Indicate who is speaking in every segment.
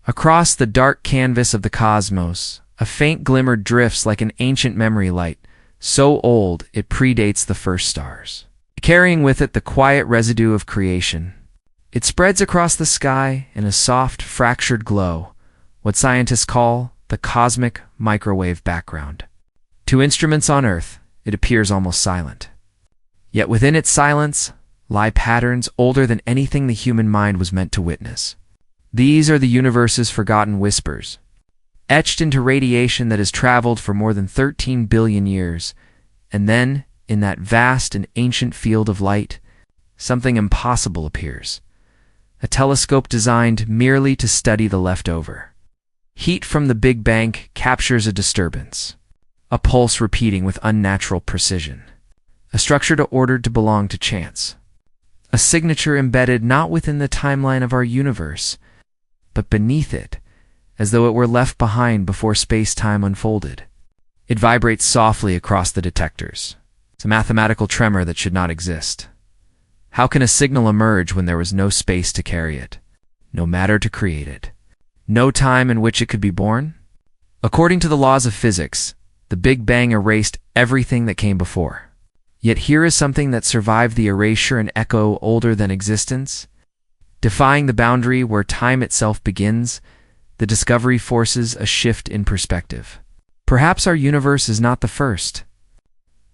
Speaker 1: Across the dark canvas of the cosmos, a faint glimmer drifts like an ancient memory light, so old it predates the first stars, carrying with it the quiet residue of creation. It spreads across the sky in a soft, fractured glow, what scientists call the cosmic microwave background. To instruments on Earth, it appears almost silent. Yet within its silence lie patterns older than anything the human mind was meant to witness. These are the universe's forgotten whispers, etched into radiation that has traveled for more than 13 billion years, and then, in that vast and ancient field of light, something impossible appears. A telescope designed merely to study the leftover. Heat from the Big Bang captures a disturbance, a pulse repeating with unnatural precision, a structure ordered to belong to chance, a signature embedded not within the timeline of our universe, but beneath it, as though it were left behind before space-time unfolded. It vibrates softly across the detectors. It's a mathematical tremor that should not exist. How can a signal emerge when there was no space to carry it, no matter to create it, no time in which it could be born? According to the laws of physics, the Big Bang erased everything that came before. Yet here is something that survived the erasure and echo older than existence. Defying the boundary where time itself begins, the discovery forces a shift in perspective. Perhaps our universe is not the first.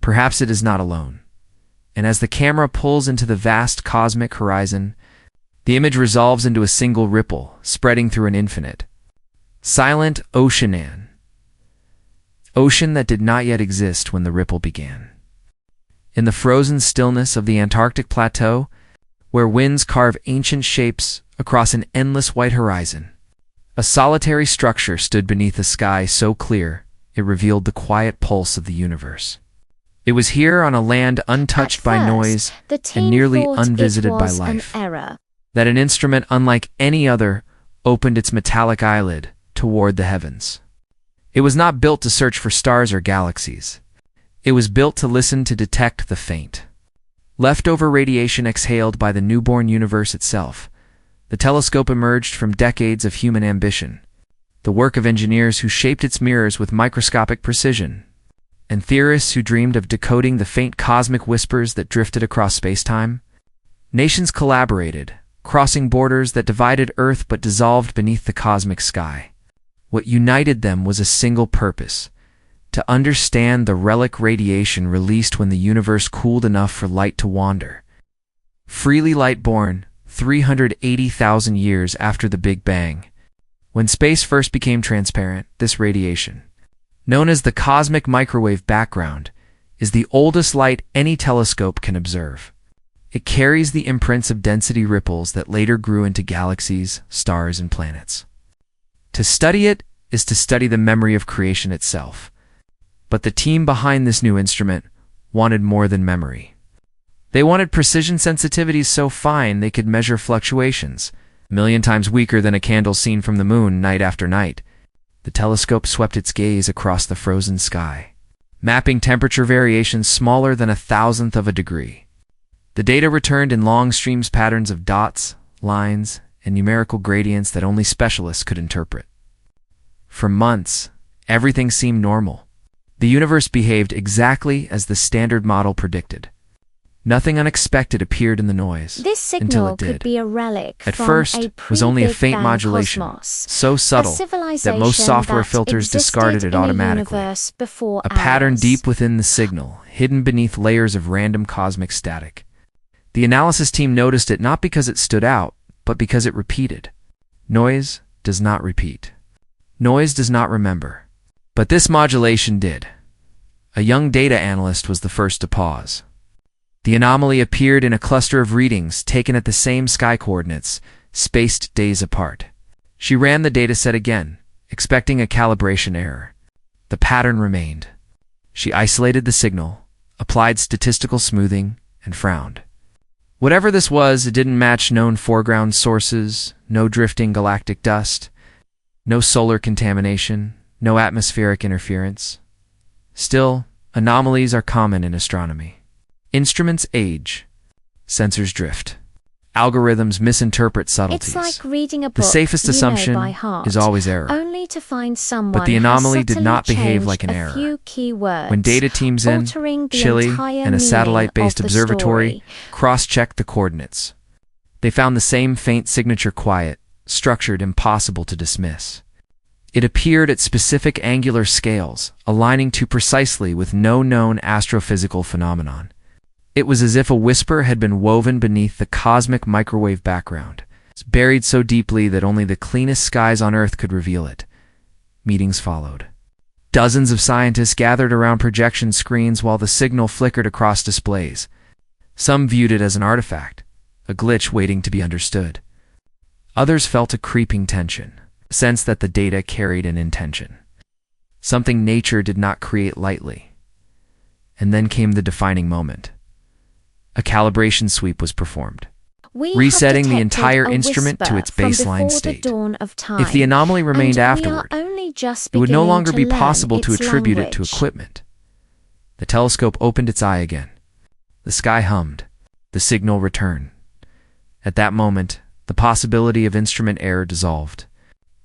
Speaker 1: Perhaps it is not alone. And as the camera pulls into the vast cosmic horizon, the image resolves into a single ripple, spreading through an infinite, silent ocean that did not yet exist when the ripple began. In the frozen stillness of the Antarctic plateau, where winds carve ancient shapes across an endless white horizon, a solitary structure stood beneath a sky so clear it revealed the quiet pulse of the universe. It was here, on a land untouched by noise and nearly unvisited by life, that an instrument unlike any other opened its metallic eyelid toward the heavens. It was not built to search for stars or galaxies. It was built to listen, to detect the faint, leftover radiation exhaled by the newborn universe itself. The telescope emerged from decades of human ambition, the work of engineers who shaped its mirrors with microscopic precision, and theorists who dreamed of decoding the faint cosmic whispers that drifted across space-time. Nations collaborated, crossing borders that divided Earth but dissolved beneath the cosmic sky. What united them was a single purpose: to understand the relic radiation released when the universe cooled enough for light to wander. Freely light-born, 380,000 years after the Big Bang, when space first became transparent, this radiation, known as the cosmic microwave background, is the oldest light any telescope can observe. It carries the imprints of density ripples that later grew into galaxies, stars, and planets. To study it is to study the memory of creation itself. But the team behind this new instrument wanted more than memory. They wanted precision sensitivities so fine they could measure fluctuations, a million times weaker than a candle seen from the moon night after night. The telescope swept its gaze across the frozen sky, mapping temperature variations smaller than 1,000th of a degree. The data returned in long streams, patterns of dots, lines, and numerical gradients that only specialists could interpret. For months, everything seemed normal. The universe behaved exactly as the standard model predicted. Nothing unexpected appeared in the noise.
Speaker 2: This signal could be a relic
Speaker 1: At
Speaker 2: from
Speaker 1: first,
Speaker 2: a
Speaker 1: it was only a faint
Speaker 2: pre-Big Bang
Speaker 1: modulation,
Speaker 2: cosmos,
Speaker 1: so subtle that most software filters discarded it automatically. A pattern deep within the signal, hidden beneath layers of random cosmic static. The analysis team noticed it not because it stood out, but because it repeated. Noise does not repeat. Noise does not remember. But this modulation did. A young data analyst was the first to pause. The anomaly appeared in a cluster of readings taken at the same sky coordinates, spaced days apart. She ran the dataset again, expecting a calibration error. The pattern remained. She isolated the signal, applied statistical smoothing, and frowned. Whatever this was, it didn't match known foreground sources, no drifting galactic dust, no solar contamination, no atmospheric interference. Still, anomalies are common in astronomy. Instruments age, sensors drift. Algorithms misinterpret subtleties.
Speaker 2: It's like reading a book
Speaker 1: The safest
Speaker 2: you know
Speaker 1: assumption
Speaker 2: by heart,
Speaker 1: is always error.
Speaker 2: only to find someone
Speaker 1: But the
Speaker 2: has
Speaker 1: anomaly did
Speaker 2: subtly
Speaker 1: not behave
Speaker 2: changed
Speaker 1: like an
Speaker 2: a
Speaker 1: error.
Speaker 2: few key words,
Speaker 1: When data teams in
Speaker 2: altering the
Speaker 1: Chile
Speaker 2: entire
Speaker 1: and a
Speaker 2: meaning
Speaker 1: satellite-based
Speaker 2: of the
Speaker 1: observatory
Speaker 2: story.
Speaker 1: cross-checked the coordinates, they found the same faint signature: quiet, structured, impossible to dismiss. It appeared at specific angular scales, aligning too precisely with no known astrophysical phenomenon. It was as if a whisper had been woven beneath the cosmic microwave background, buried so deeply that only the cleanest skies on Earth could reveal it. Meetings followed. Dozens of scientists gathered around projection screens while the signal flickered across displays. Some viewed it as an artifact, a glitch waiting to be understood. Others felt a creeping tension, a sense that the data carried an intention, something nature did not create lightly. And then came the defining moment. A calibration sweep was performed, resetting the entire instrument to its baseline state. If the anomaly remained afterward, it would no longer be possible to attribute it to equipment. The telescope opened its eye again. The sky hummed. The signal returned. At that moment, the possibility of instrument error dissolved,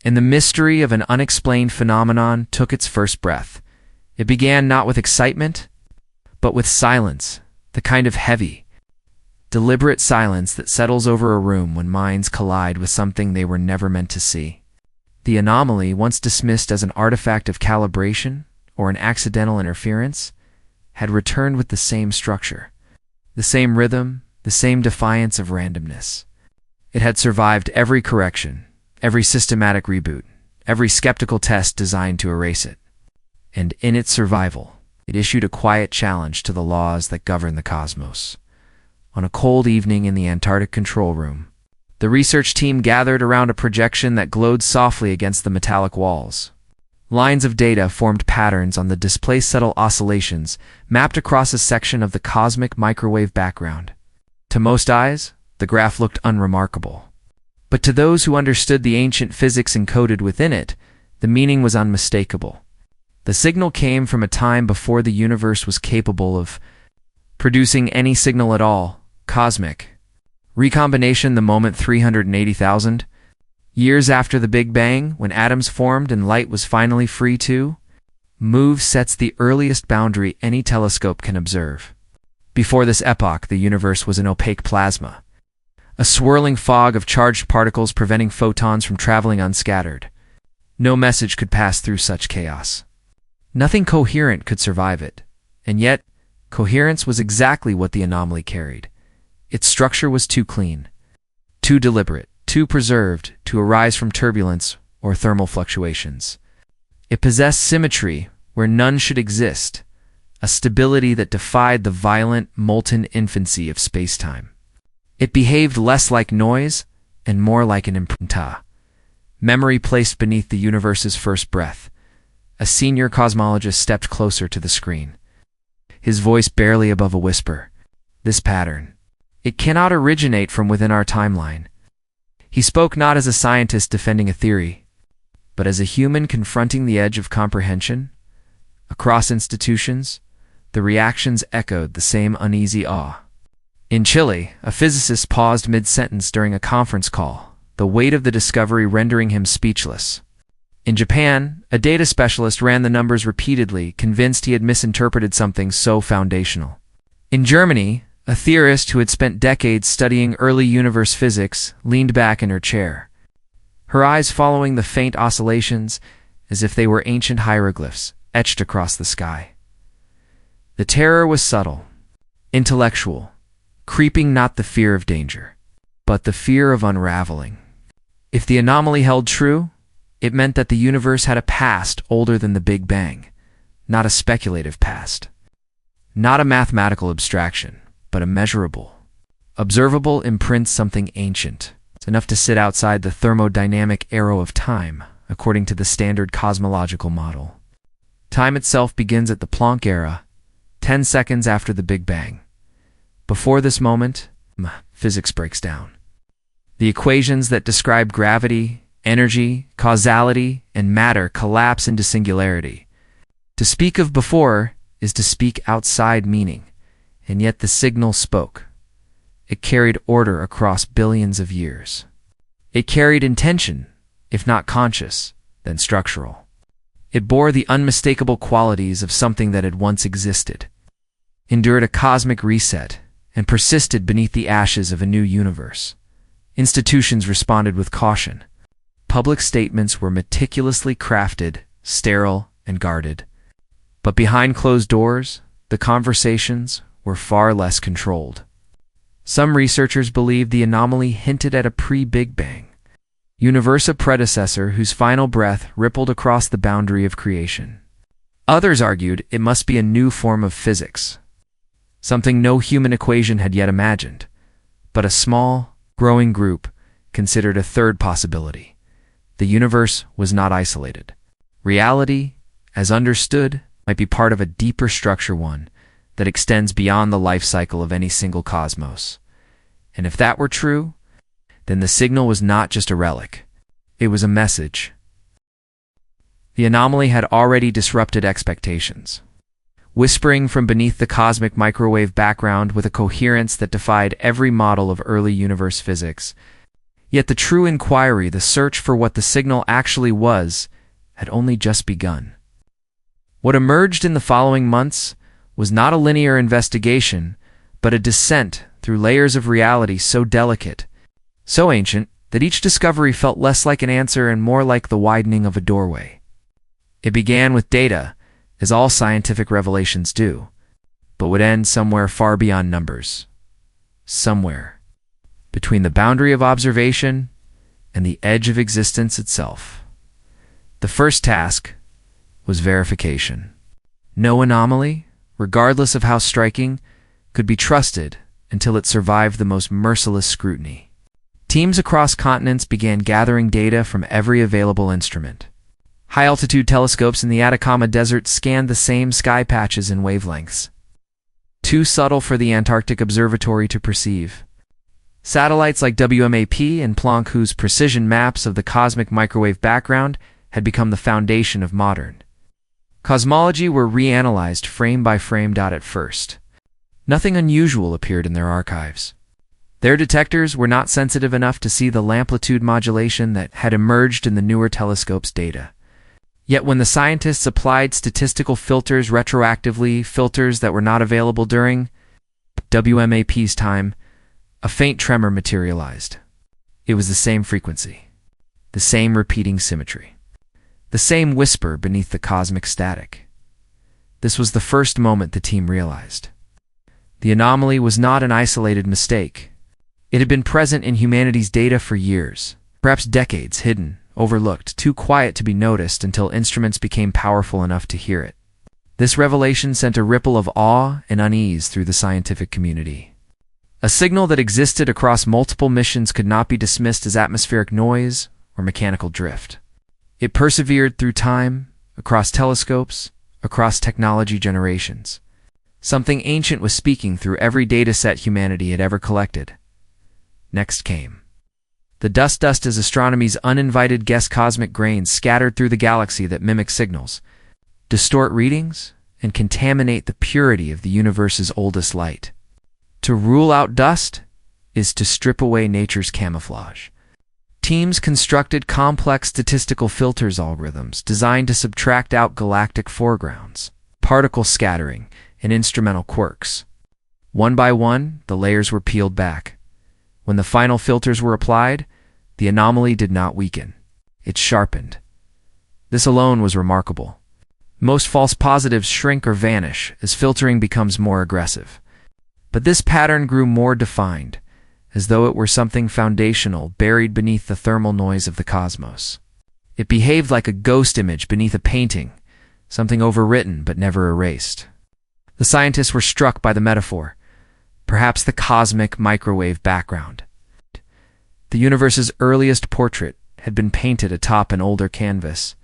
Speaker 1: and the mystery of an unexplained phenomenon took its first breath. It began not with excitement, but with silence, the kind of heavy, deliberate silence that settles over a room when minds collide with something they were never meant to see. The anomaly, once dismissed as an artifact of calibration or an accidental interference, had returned with the same structure, the same rhythm, the same defiance of randomness. It had survived every correction, every systematic reboot, every skeptical test designed to erase it. And in its survival, it issued a quiet challenge to the laws that govern the cosmos. On a cold evening in the Antarctic control room, the research team gathered around a projection that glowed softly against the metallic walls. Lines of data formed patterns on the display's subtle oscillations mapped across a section of the cosmic microwave background. To most eyes, the graph looked unremarkable. But to those who understood the ancient physics encoded within it, the meaning was unmistakable. The signal came from a time before the universe was capable of producing any signal at all, cosmic. Recombination the moment 380,000 years after the Big Bang, when atoms formed and light was finally free to move, sets the earliest boundary any telescope can observe. Before this epoch, the universe was an opaque plasma, a swirling fog of charged particles preventing photons from traveling unscattered. No message could pass through such chaos. Nothing coherent could survive it, and yet coherence was exactly what the anomaly carried. Its structure was too clean, too deliberate, too preserved to arise from turbulence or thermal fluctuations. It possessed symmetry where none should exist, a stability that defied the violent, molten infancy of space-time. It behaved less like noise and more like an imprinta, memory placed beneath the universe's first breath. A senior cosmologist stepped closer to the screen, his voice barely above a whisper. This pattern, it cannot originate from within our timeline. He spoke not as a scientist defending a theory, but as a human confronting the edge of comprehension. Across institutions, the reactions echoed the same uneasy awe. In Chile, a physicist paused mid-sentence during a conference call, the weight of the discovery rendering him speechless. In Japan, a data specialist ran the numbers repeatedly, convinced he had misinterpreted something so foundational. In Germany, a theorist who had spent decades studying early universe physics leaned back in her chair, her eyes following the faint oscillations as if they were ancient hieroglyphs etched across the sky. The terror was subtle, intellectual, creeping not the fear of danger, but the fear of unraveling. If the anomaly held true, it meant that the universe had a past older than the Big Bang, not a speculative past, not a mathematical abstraction, but a measurable, observable imprint, something ancient. It's enough to sit outside the thermodynamic arrow of time, according to the standard cosmological model. Time itself begins at the Planck era, 10 seconds after the Big Bang. Before this moment, physics breaks down. The equations that describe gravity, energy, causality, and matter collapse into singularity. To speak of before is to speak outside meaning, and yet the signal spoke. it carried order across billions of years. It carried intention, if not conscious, then structural. It bore the unmistakable qualities of something that had once existed, endured a cosmic reset, and persisted beneath the ashes of a new universe. Institutions responded with caution. Public statements were meticulously crafted, sterile, and guarded. But behind closed doors, the conversations were far less controlled. Some researchers believed the anomaly hinted at a pre-Big Bang universe predecessor whose final breath rippled across the boundary of creation. Others argued it must be a new form of physics, something no human equation had yet imagined. But a small, growing group considered a third possibility. The universe was not isolated. Reality, as understood, might be part of a deeper structure, one that extends beyond the life cycle of any single cosmos. And if that were true, then the signal was not just a relic. It was a message. The anomaly had already disrupted expectations, whispering from beneath the cosmic microwave background with a coherence that defied every model of early universe physics. Yet the true inquiry, the search for what the signal actually was, had only just begun. What emerged in the following months was not a linear investigation, but a descent through layers of reality so delicate, so ancient, that each discovery felt less like an answer and more like the widening of a doorway. It began with data, as all scientific revelations do, but would end somewhere far beyond numbers. Somewhere between the boundary of observation and the edge of existence itself. The first task was verification. No anomaly, regardless of how striking, could be trusted until it survived the most merciless scrutiny. Teams across continents began gathering data from every available instrument. High-altitude telescopes in the Atacama Desert scanned the same sky patches in wavelengths, too subtle for the Antarctic Observatory to perceive. Satellites like WMAP and Planck, whose precision maps of the cosmic microwave background had become the foundation of modern cosmology, were reanalyzed frame by frame. At first, nothing unusual appeared in their archives. Their detectors were not sensitive enough to see the amplitude modulation that had emerged in the newer telescope's data. Yet when the scientists applied statistical filters retroactively, filters that were not available during WMAP's time, a faint tremor materialized. It was the same frequency, the same repeating symmetry, the same whisper beneath the cosmic static. This was the first moment the team realized. The anomaly was not an isolated mistake. It had been present in humanity's data for years, perhaps decades, hidden, overlooked, too quiet to be noticed until instruments became powerful enough to hear it. This revelation sent a ripple of awe and unease through the scientific community. A signal that existed across multiple missions could not be dismissed as atmospheric noise or mechanical drift. It persevered through time, across telescopes, across technology generations. Something ancient was speaking through every dataset humanity had ever collected. Next came the dust as astronomy's uninvited guest, cosmic grains scattered through the galaxy that mimic signals, distort readings, and contaminate the purity of the universe's oldest light. To rule out dust is to strip away nature's camouflage. Teams constructed complex statistical filters algorithms designed to subtract out galactic foregrounds, particle scattering, and instrumental quirks. One by one, the layers were peeled back. When the final filters were applied, the anomaly did not weaken. It sharpened. This alone was remarkable. Most false positives shrink or vanish as filtering becomes more aggressive. But this pattern grew more defined, as though it were something foundational buried beneath the thermal noise of the cosmos. It behaved like a ghost image beneath a painting, something overwritten but never erased. The scientists were struck by the metaphor, perhaps the cosmic microwave background. The universe's earliest portrait had been painted atop an older canvas,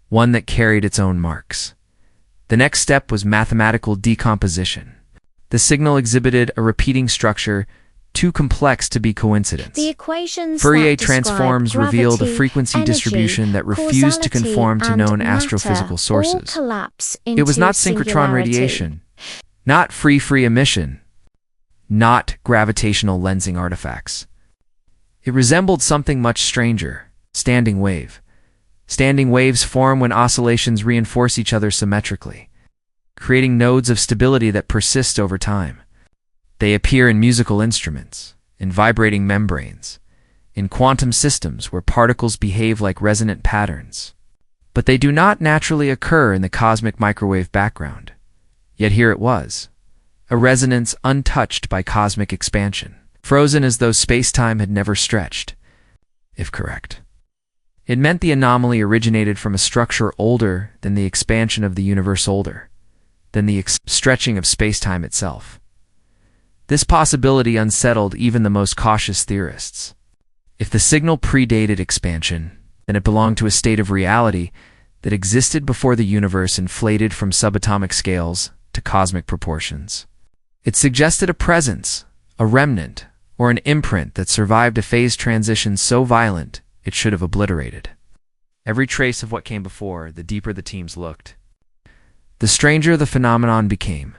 Speaker 1: one that carried its own marks. The next step was mathematical decomposition. The signal exhibited a repeating structure too complex to be coincidence.
Speaker 2: The equations
Speaker 1: Fourier
Speaker 2: that describe
Speaker 1: transforms revealed a
Speaker 2: gravity,
Speaker 1: frequency
Speaker 2: energy,
Speaker 1: distribution that refused to conform to known
Speaker 2: causality,
Speaker 1: astrophysical
Speaker 2: and
Speaker 1: sources.
Speaker 2: matter all collapse
Speaker 1: It was
Speaker 2: into
Speaker 1: not synchrotron
Speaker 2: singularity.
Speaker 1: radiation, not free emission, not gravitational lensing artifacts. It resembled something much stranger: standing wave. Standing waves form when oscillations reinforce each other symmetrically, creating nodes of stability that persist over time. They appear in musical instruments, in vibrating membranes, in quantum systems where particles behave like resonant patterns. But they do not naturally occur in the cosmic microwave background. Yet here it was, a resonance untouched by cosmic expansion, frozen as though space-time had never stretched, if correct. It meant the anomaly originated from a structure older than the expansion of the universe, older than the stretching of space-time itself. This possibility unsettled even the most cautious theorists. If the signal predated expansion, then it belonged to a state of reality that existed before the universe inflated from subatomic scales to cosmic proportions. It suggested a presence, a remnant, or an imprint that survived a phase transition so violent it should have obliterated every trace of what came before. The deeper the teams looked, the stranger the phenomenon became.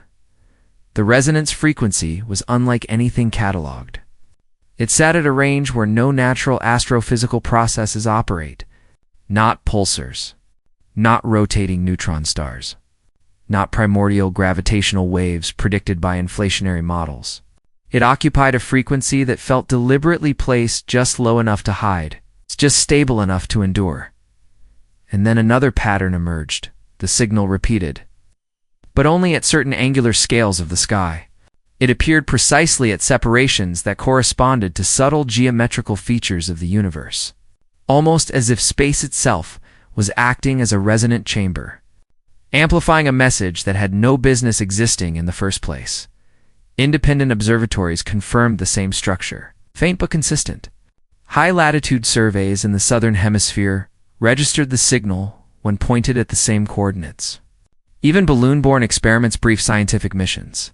Speaker 1: The resonance frequency was unlike anything catalogued. It sat at a range where no natural astrophysical processes operate. Not pulsars, not rotating neutron stars, not primordial gravitational waves predicted by inflationary models. It occupied a frequency that felt deliberately placed just low enough to hide, just stable enough to endure. And then another pattern emerged. The signal repeated, but only at certain angular scales of the sky. It appeared precisely at separations that corresponded to subtle geometrical features of the universe, almost as if space itself was acting as a resonant chamber, amplifying a message that had no business existing in the first place. Independent observatories confirmed the same structure, faint but consistent. High-latitude surveys in the southern hemisphere registered the signal when pointed at the same coordinates. Even balloon-borne experiments briefed scientific missions,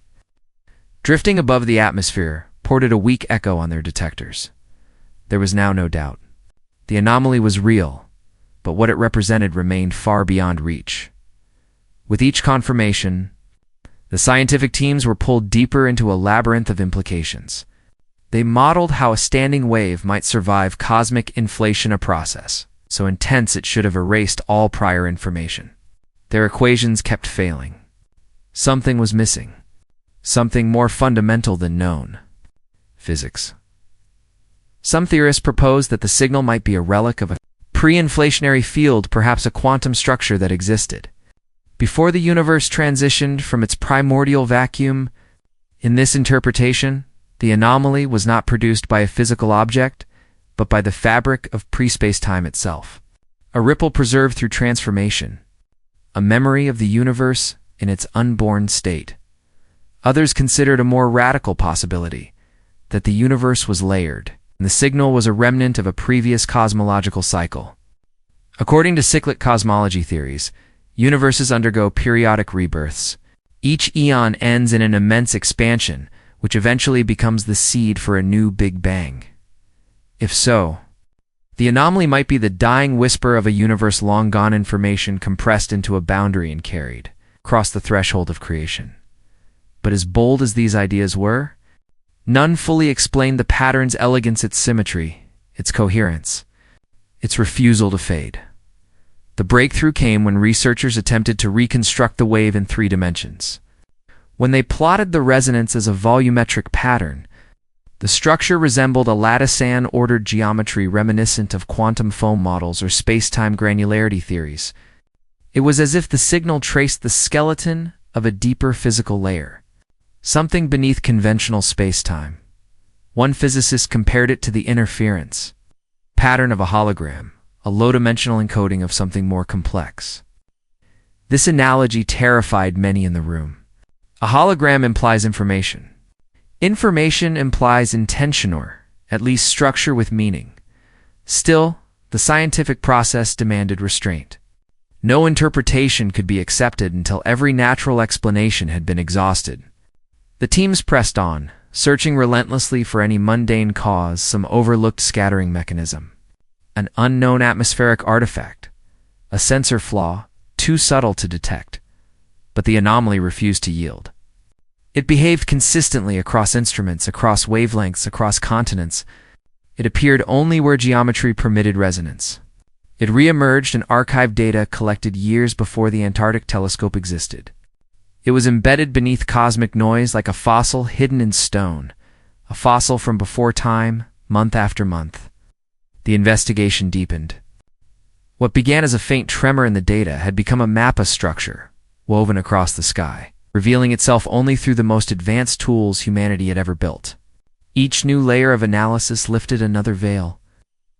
Speaker 1: drifting above the atmosphere, ported a weak echo on their detectors. There was now no doubt. The anomaly was real, but what it represented remained far beyond reach. With each confirmation, the scientific teams were pulled deeper into a labyrinth of implications. They modeled how a standing wave might survive cosmic inflation, a process so intense it should have erased all prior information. Their equations kept failing. Something was missing. Something more fundamental than known: physics. Some theorists proposed that the signal might be a relic of a pre-inflationary field, perhaps a quantum structure that existed before the universe transitioned from its primordial vacuum. In this interpretation, the anomaly was not produced by a physical object, but by the fabric of pre-space-time itself. A ripple preserved through transformation. A memory of the universe in its unborn state. Others considered a more radical possibility, that the universe was layered, and the signal was a remnant of a previous cosmological cycle. According to cyclic cosmology theories, universes undergo periodic rebirths. Each eon ends in an immense expansion, which eventually becomes the seed for a new Big Bang. If so, the anomaly might be the dying whisper of a universe long gone, information compressed into a boundary and carried across the threshold of creation. But as bold as these ideas were, none fully explained the pattern's elegance, its symmetry, its coherence, its refusal to fade. The breakthrough came when researchers attempted to reconstruct the wave in 3 dimensions. When they plotted the resonance as a volumetric pattern, the structure resembled a latticean-ordered geometry reminiscent of quantum foam models or space-time granularity theories. It was as if the signal traced the skeleton of a deeper physical layer, something beneath conventional space-time. One physicist compared it to the interference pattern of a hologram, a low-dimensional encoding of something more complex. This analogy terrified many in the room. A hologram implies information. Information implies intention, or at least structure with meaning. Still, the scientific process demanded restraint. No interpretation could be accepted until every natural explanation had been exhausted. The teams pressed on, searching relentlessly for any mundane cause, some overlooked scattering mechanism, an unknown atmospheric artifact, a sensor flaw too subtle to detect. But the anomaly refused to yield. It behaved consistently across instruments, across wavelengths, across continents. It appeared only where geometry permitted resonance. It re-emerged in archived data collected years before the Antarctic telescope existed. It was embedded beneath cosmic noise like a fossil hidden in stone, a fossil from before time, month after month. The investigation deepened. What began as a faint tremor in the data had become a mappa structure, woven across the sky, revealing itself only through the most advanced tools humanity had ever built. Each new layer of analysis lifted another veil,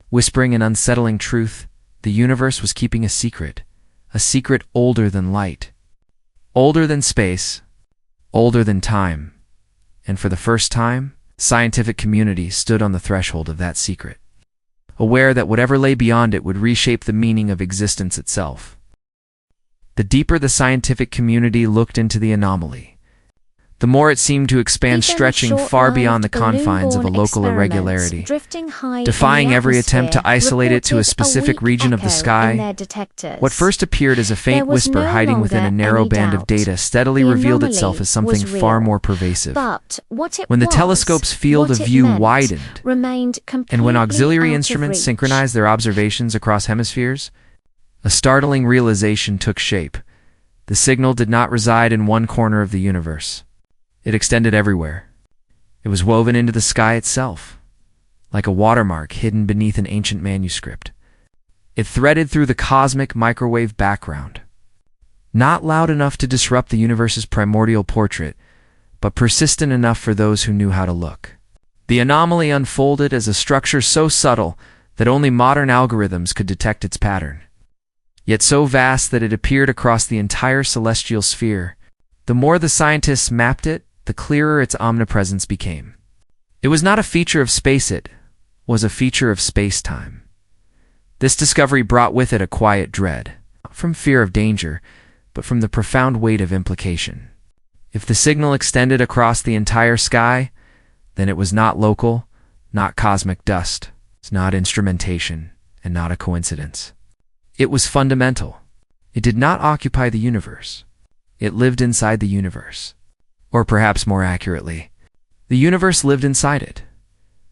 Speaker 1: whispering an unsettling truth. The universe was keeping a secret older than light, older than space, older than time. And for the first time, the scientific community stood on the threshold of that secret, aware that whatever lay beyond it would reshape the meaning of existence itself. The deeper the scientific community looked into the anomaly, the more it seemed to expand, stretching far beyond the confines of a local irregularity, defying every attempt to isolate it to a specific region of the sky. What first appeared as a faint whisper hiding within a narrow band of data steadily revealed itself as something far more pervasive. When the telescope's field of view widened, and when auxiliary instruments synchronized their observations across hemispheres, a startling realization took shape. The signal did not reside in one corner of the universe. It extended everywhere. It was woven into the sky itself, like a watermark hidden beneath an ancient manuscript. It threaded through the cosmic microwave background, not loud enough to disrupt the universe's primordial portrait, but persistent enough for those who knew how to look. The anomaly unfolded as a structure so subtle that only modern algorithms could detect its pattern, yet so vast that it appeared across the entire celestial sphere. The more the scientists mapped it, the clearer its omnipresence became. It was not a feature of space, it was a feature of space-time. This discovery brought with it a quiet dread, not from fear of danger, but from the profound weight of implication. If the signal extended across the entire sky, then it was not local, not cosmic dust, it's not instrumentation, and not a coincidence. It was fundamental. It did not occupy the universe. It lived inside the universe. Or perhaps more accurately, the universe lived inside it.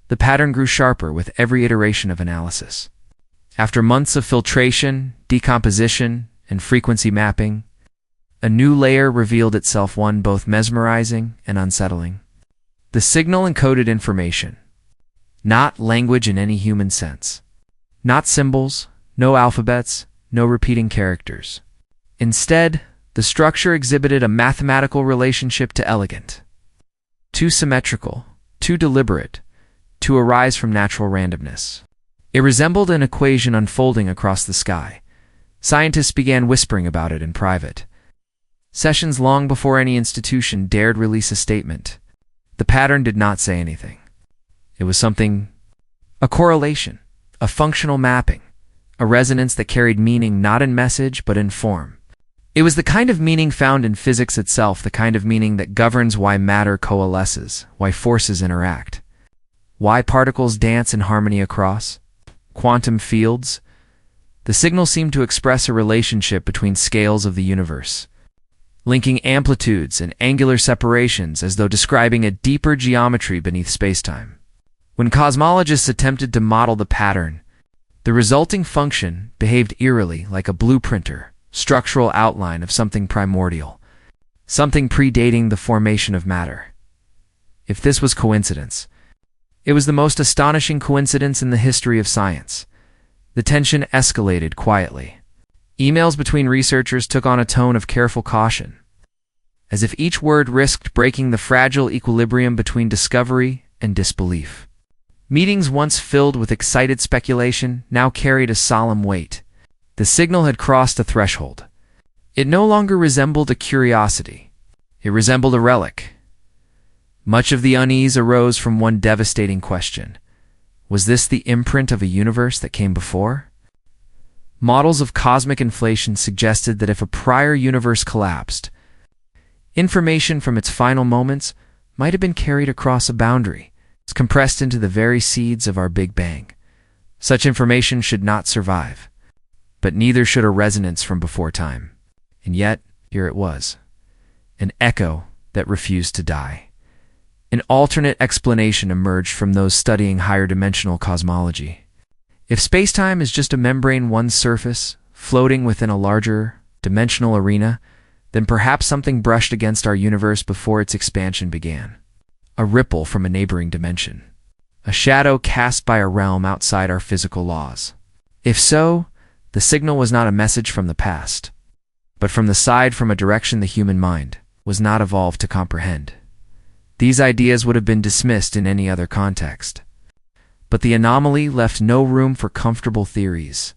Speaker 1: The pattern grew sharper with every iteration of analysis. After months of filtration, decomposition, and frequency mapping, a new layer revealed itself, one both mesmerizing and unsettling. The signal encoded information, not language in any human sense. Not symbols, no alphabets, no repeating characters. Instead, the structure exhibited a mathematical relationship to elegant, too symmetrical, too deliberate, to arise from natural randomness. It resembled an equation unfolding across the sky. Scientists began whispering about it in private sessions long before any institution dared release a statement. The pattern did not say anything. It was something, a correlation, a functional mapping, a resonance that carried meaning not in message but in form. It was the kind of meaning found in physics itself, the kind of meaning that governs why matter coalesces, why forces interact, why particles dance in harmony across quantum fields. The signal seemed to express a relationship between scales of the universe, linking amplitudes and angular separations as though describing a deeper geometry beneath spacetime. When cosmologists attempted to model the pattern, the resulting function behaved eerily like a blueprinter, structural outline of something primordial, something predating the formation of matter. If this was coincidence, it was the most astonishing coincidence in the history of science. The tension escalated quietly. Emails between researchers took on a tone of careful caution, as if each word risked breaking the fragile equilibrium between discovery and disbelief. Meetings once filled with excited speculation now carried a solemn weight. The signal had crossed a threshold. It no longer resembled a curiosity. It resembled a relic. Much of the unease arose from one devastating question. Was this the imprint of a universe that came before? Models of cosmic inflation suggested that if a prior universe collapsed, information from its final moments might have been carried across a boundary, compressed into the very seeds of our Big Bang. Such information should not survive, but neither should a resonance from before time. And yet, here it was, an echo that refused to die. An alternate explanation emerged from those studying higher dimensional cosmology. If spacetime is just a membrane one's surface, floating within a larger dimensional arena, then perhaps something brushed against our universe before its expansion began. A ripple from a neighboring dimension. A shadow cast by a realm outside our physical laws. If so, the signal was not a message from the past, but from a direction the human mind was not evolved to comprehend. These ideas would have been dismissed in any other context. But the anomaly left no room for comfortable theories.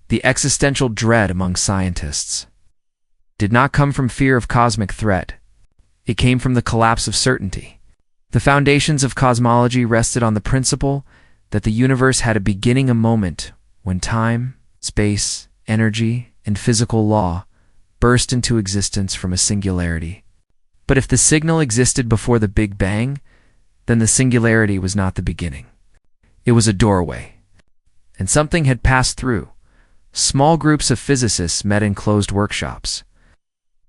Speaker 1: The existential dread among scientists did not come from fear of cosmic threat. It came from the collapse of certainty. The foundations of cosmology rested on the principle that the universe had a beginning, a moment when time, space, energy, and physical law burst into existence from a singularity. But if the signal existed before the Big Bang, then the singularity was not the beginning. It was a doorway, and something had passed through. Small groups of physicists met in closed workshops,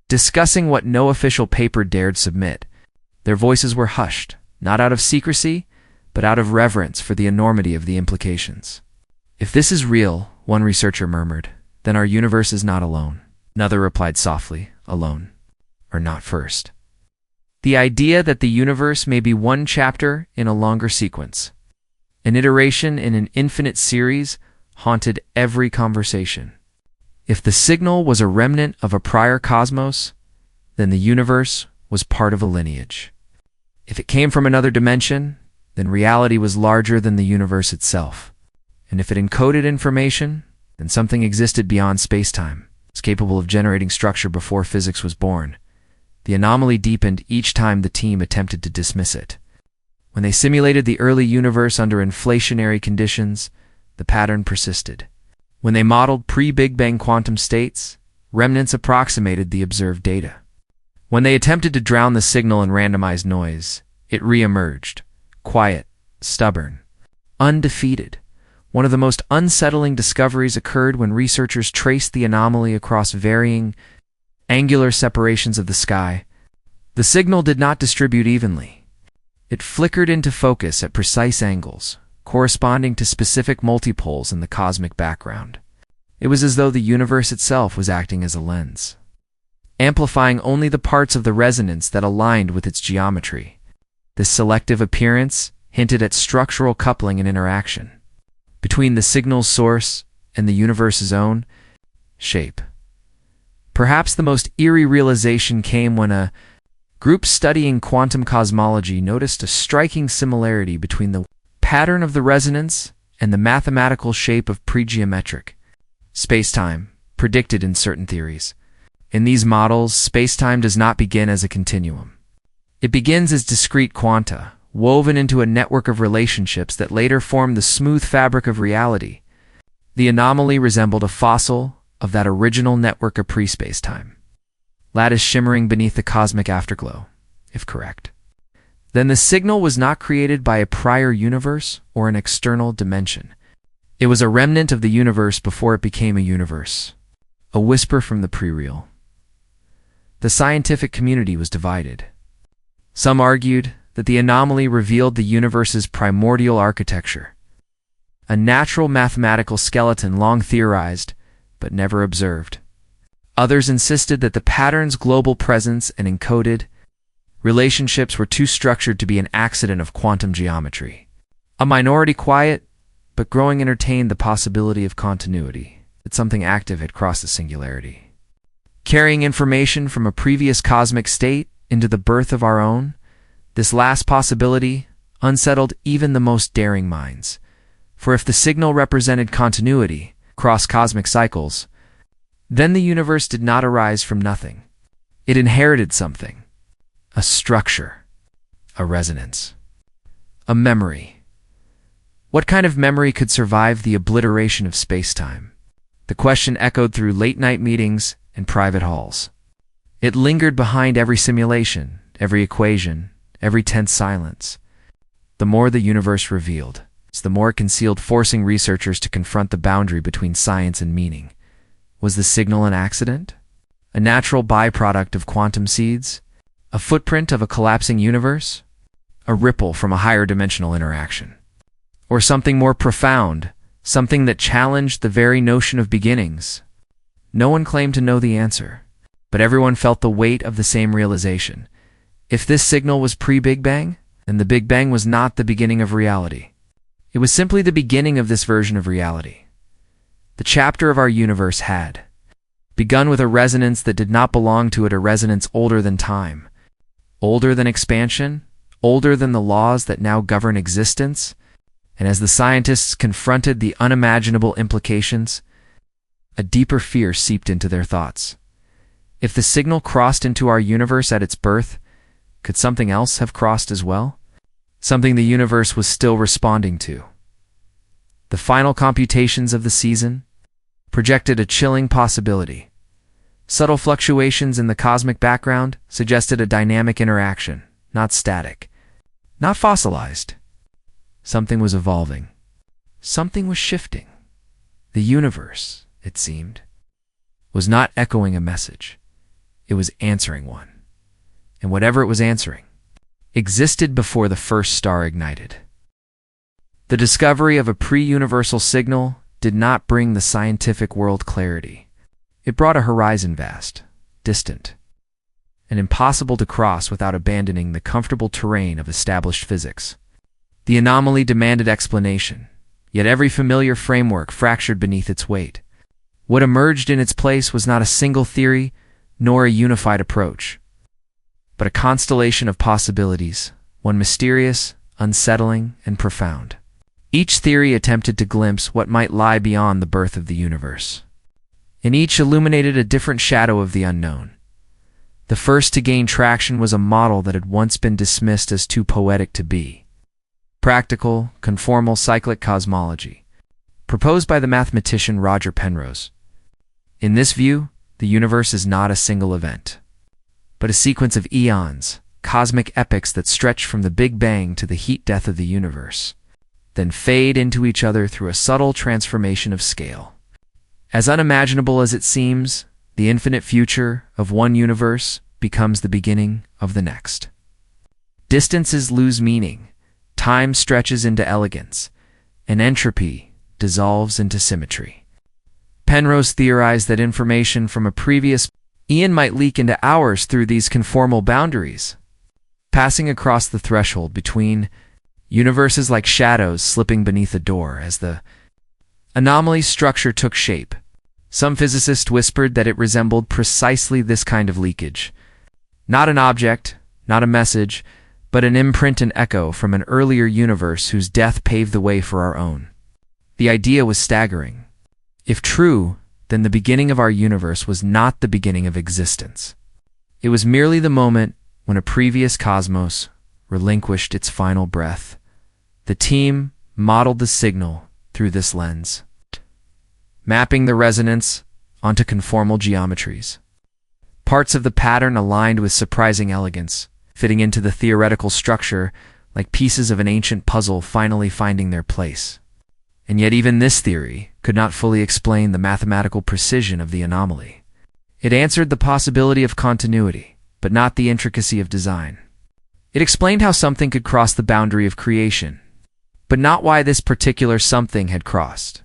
Speaker 1: discussing what no official paper dared submit. Their voices were hushed, not out of secrecy, but out of reverence for the enormity of the implications. If this is real, one researcher murmured, then our universe is not alone. Another replied softly, alone, or not first. The idea that the universe may be one chapter in a longer sequence, an iteration in an infinite series, haunted every conversation. If the signal was a remnant of a prior cosmos, then the universe was part of a lineage. If it came from another dimension, then reality was larger than the universe itself. And if it encoded information, then something existed beyond spacetime, was capable of generating structure before physics was born. The anomaly deepened each time the team attempted to dismiss it. When they simulated the early universe under inflationary conditions, the pattern persisted. When they modeled pre-Big Bang quantum states, remnants approximated the observed data. When they attempted to drown the signal in randomized noise, it re-emerged, quiet, stubborn, undefeated. One of the most unsettling discoveries occurred when researchers traced the anomaly across varying angular separations of the sky. The signal did not distribute evenly. It flickered into focus at precise angles, corresponding to specific multipoles in the cosmic background. It was as though the universe itself was acting as a lens, amplifying only the parts of the resonance that aligned with its geometry. This selective appearance hinted at structural coupling and interaction between the signal's source and the universe's own shape. Perhaps the most eerie realization came when a group studying quantum cosmology noticed a striking similarity between the pattern of the resonance and the mathematical shape of pre-geometric spacetime predicted in certain theories. In these models, spacetime does not begin as a continuum. It begins as discrete quanta, woven into a network of relationships that later form the smooth fabric of reality. The anomaly resembled a fossil of that original network of pre-spacetime, lattice shimmering beneath the cosmic afterglow, if correct. Then the signal was not created by a prior universe or an external dimension. It was a remnant of the universe before it became a universe, a whisper from the pre-real. The scientific community was divided. Some argued that the anomaly revealed the universe's primordial architecture, a natural mathematical skeleton long theorized but never observed. Others insisted that the pattern's global presence and encoded relationships were too structured to be an accident of quantum geometry. A minority, quiet but growing, entertained the possibility of continuity, that something active had crossed the singularity, carrying information from a previous cosmic state into the birth of our own. This last possibility unsettled even the most daring minds. For if the signal represented continuity across cosmic cycles, then the universe did not arise from nothing. It inherited something, a structure, a resonance, a memory. What kind of memory could survive the obliteration of spacetime? The question echoed through late-night meetings and private halls. It lingered behind every simulation, every equation, every tense silence. The more the universe revealed, the more it concealed, forcing researchers to confront the boundary between science and meaning. Was the signal an accident? A natural byproduct of quantum seeds? A footprint of a collapsing universe? A ripple from a higher dimensional interaction? Or something more profound, something that challenged the very notion of beginnings? No one claimed to know the answer, but everyone felt the weight of the same realization. If this signal was pre-Big Bang, then the Big Bang was not the beginning of reality. It was simply the beginning of this version of reality. The chapter of our universe had begun with a resonance that did not belong to it, a resonance older than time, older than expansion, older than the laws that now govern existence. And as the scientists confronted the unimaginable implications, a deeper fear seeped into their thoughts. If the signal crossed into our universe at its birth, could something else have crossed as well? Something the universe was still responding to. The final computations of the season projected a chilling possibility. Subtle fluctuations in the cosmic background suggested a dynamic interaction, not static, not fossilized. Something was evolving. Something was shifting. The universe, it seemed, was not echoing a message. It was answering one. And whatever it was answering existed before the first star ignited. The discovery of a pre-universal signal did not bring the scientific world clarity. It brought a horizon vast, distant, and impossible to cross without abandoning the comfortable terrain of established physics. The anomaly demanded explanation, yet every familiar framework fractured beneath its weight. What emerged in its place was not a single theory, nor a unified approach, but a constellation of possibilities, one mysterious, unsettling, and profound. Each theory attempted to glimpse what might lie beyond the birth of the universe, and each illuminated a different shadow of the unknown. The first to gain traction was a model that had once been dismissed as too poetic to be. Practical, conformal cyclic cosmology, proposed by the mathematician Roger Penrose. In this view, the universe is not a single event, but a sequence of eons, cosmic epochs that stretch from the Big Bang to the heat death of the universe, then fade into each other through a subtle transformation of scale. As unimaginable as it seems, the infinite future of one universe becomes the beginning of the next. Distances lose meaning, time stretches into elegance, and entropy dissolves into symmetry. Penrose theorized that information from a previous eon might leak into ours through these conformal boundaries, passing across the threshold between universes like shadows slipping beneath a door. As the anomaly structure took shape, some physicists whispered that it resembled precisely this kind of leakage. Not an object, not a message, but an imprint and echo from an earlier universe whose death paved the way for our own. The idea was staggering. If true, then the beginning of our universe was not the beginning of existence. It was merely the moment when a previous cosmos relinquished its final breath. The team modeled the signal through this lens, mapping the resonance onto conformal geometries. Parts of the pattern aligned with surprising elegance, fitting into the theoretical structure like pieces of an ancient puzzle finally finding their place. And yet even this theory could not fully explain the mathematical precision of the anomaly. It answered the possibility of continuity, but not the intricacy of design. It explained how something could cross the boundary of creation, but not why this particular something had crossed.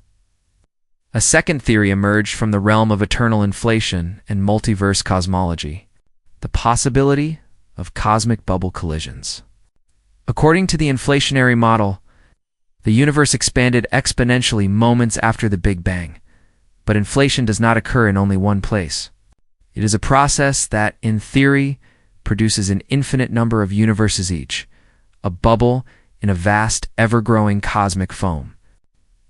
Speaker 1: A second theory emerged from the realm of eternal inflation and multiverse cosmology, the possibility of cosmic bubble collisions. According to the inflationary model, the universe expanded exponentially moments after the Big Bang, but inflation does not occur in only one place. It is a process that, in theory, produces an infinite number of universes each, a bubble in a vast, ever-growing cosmic foam.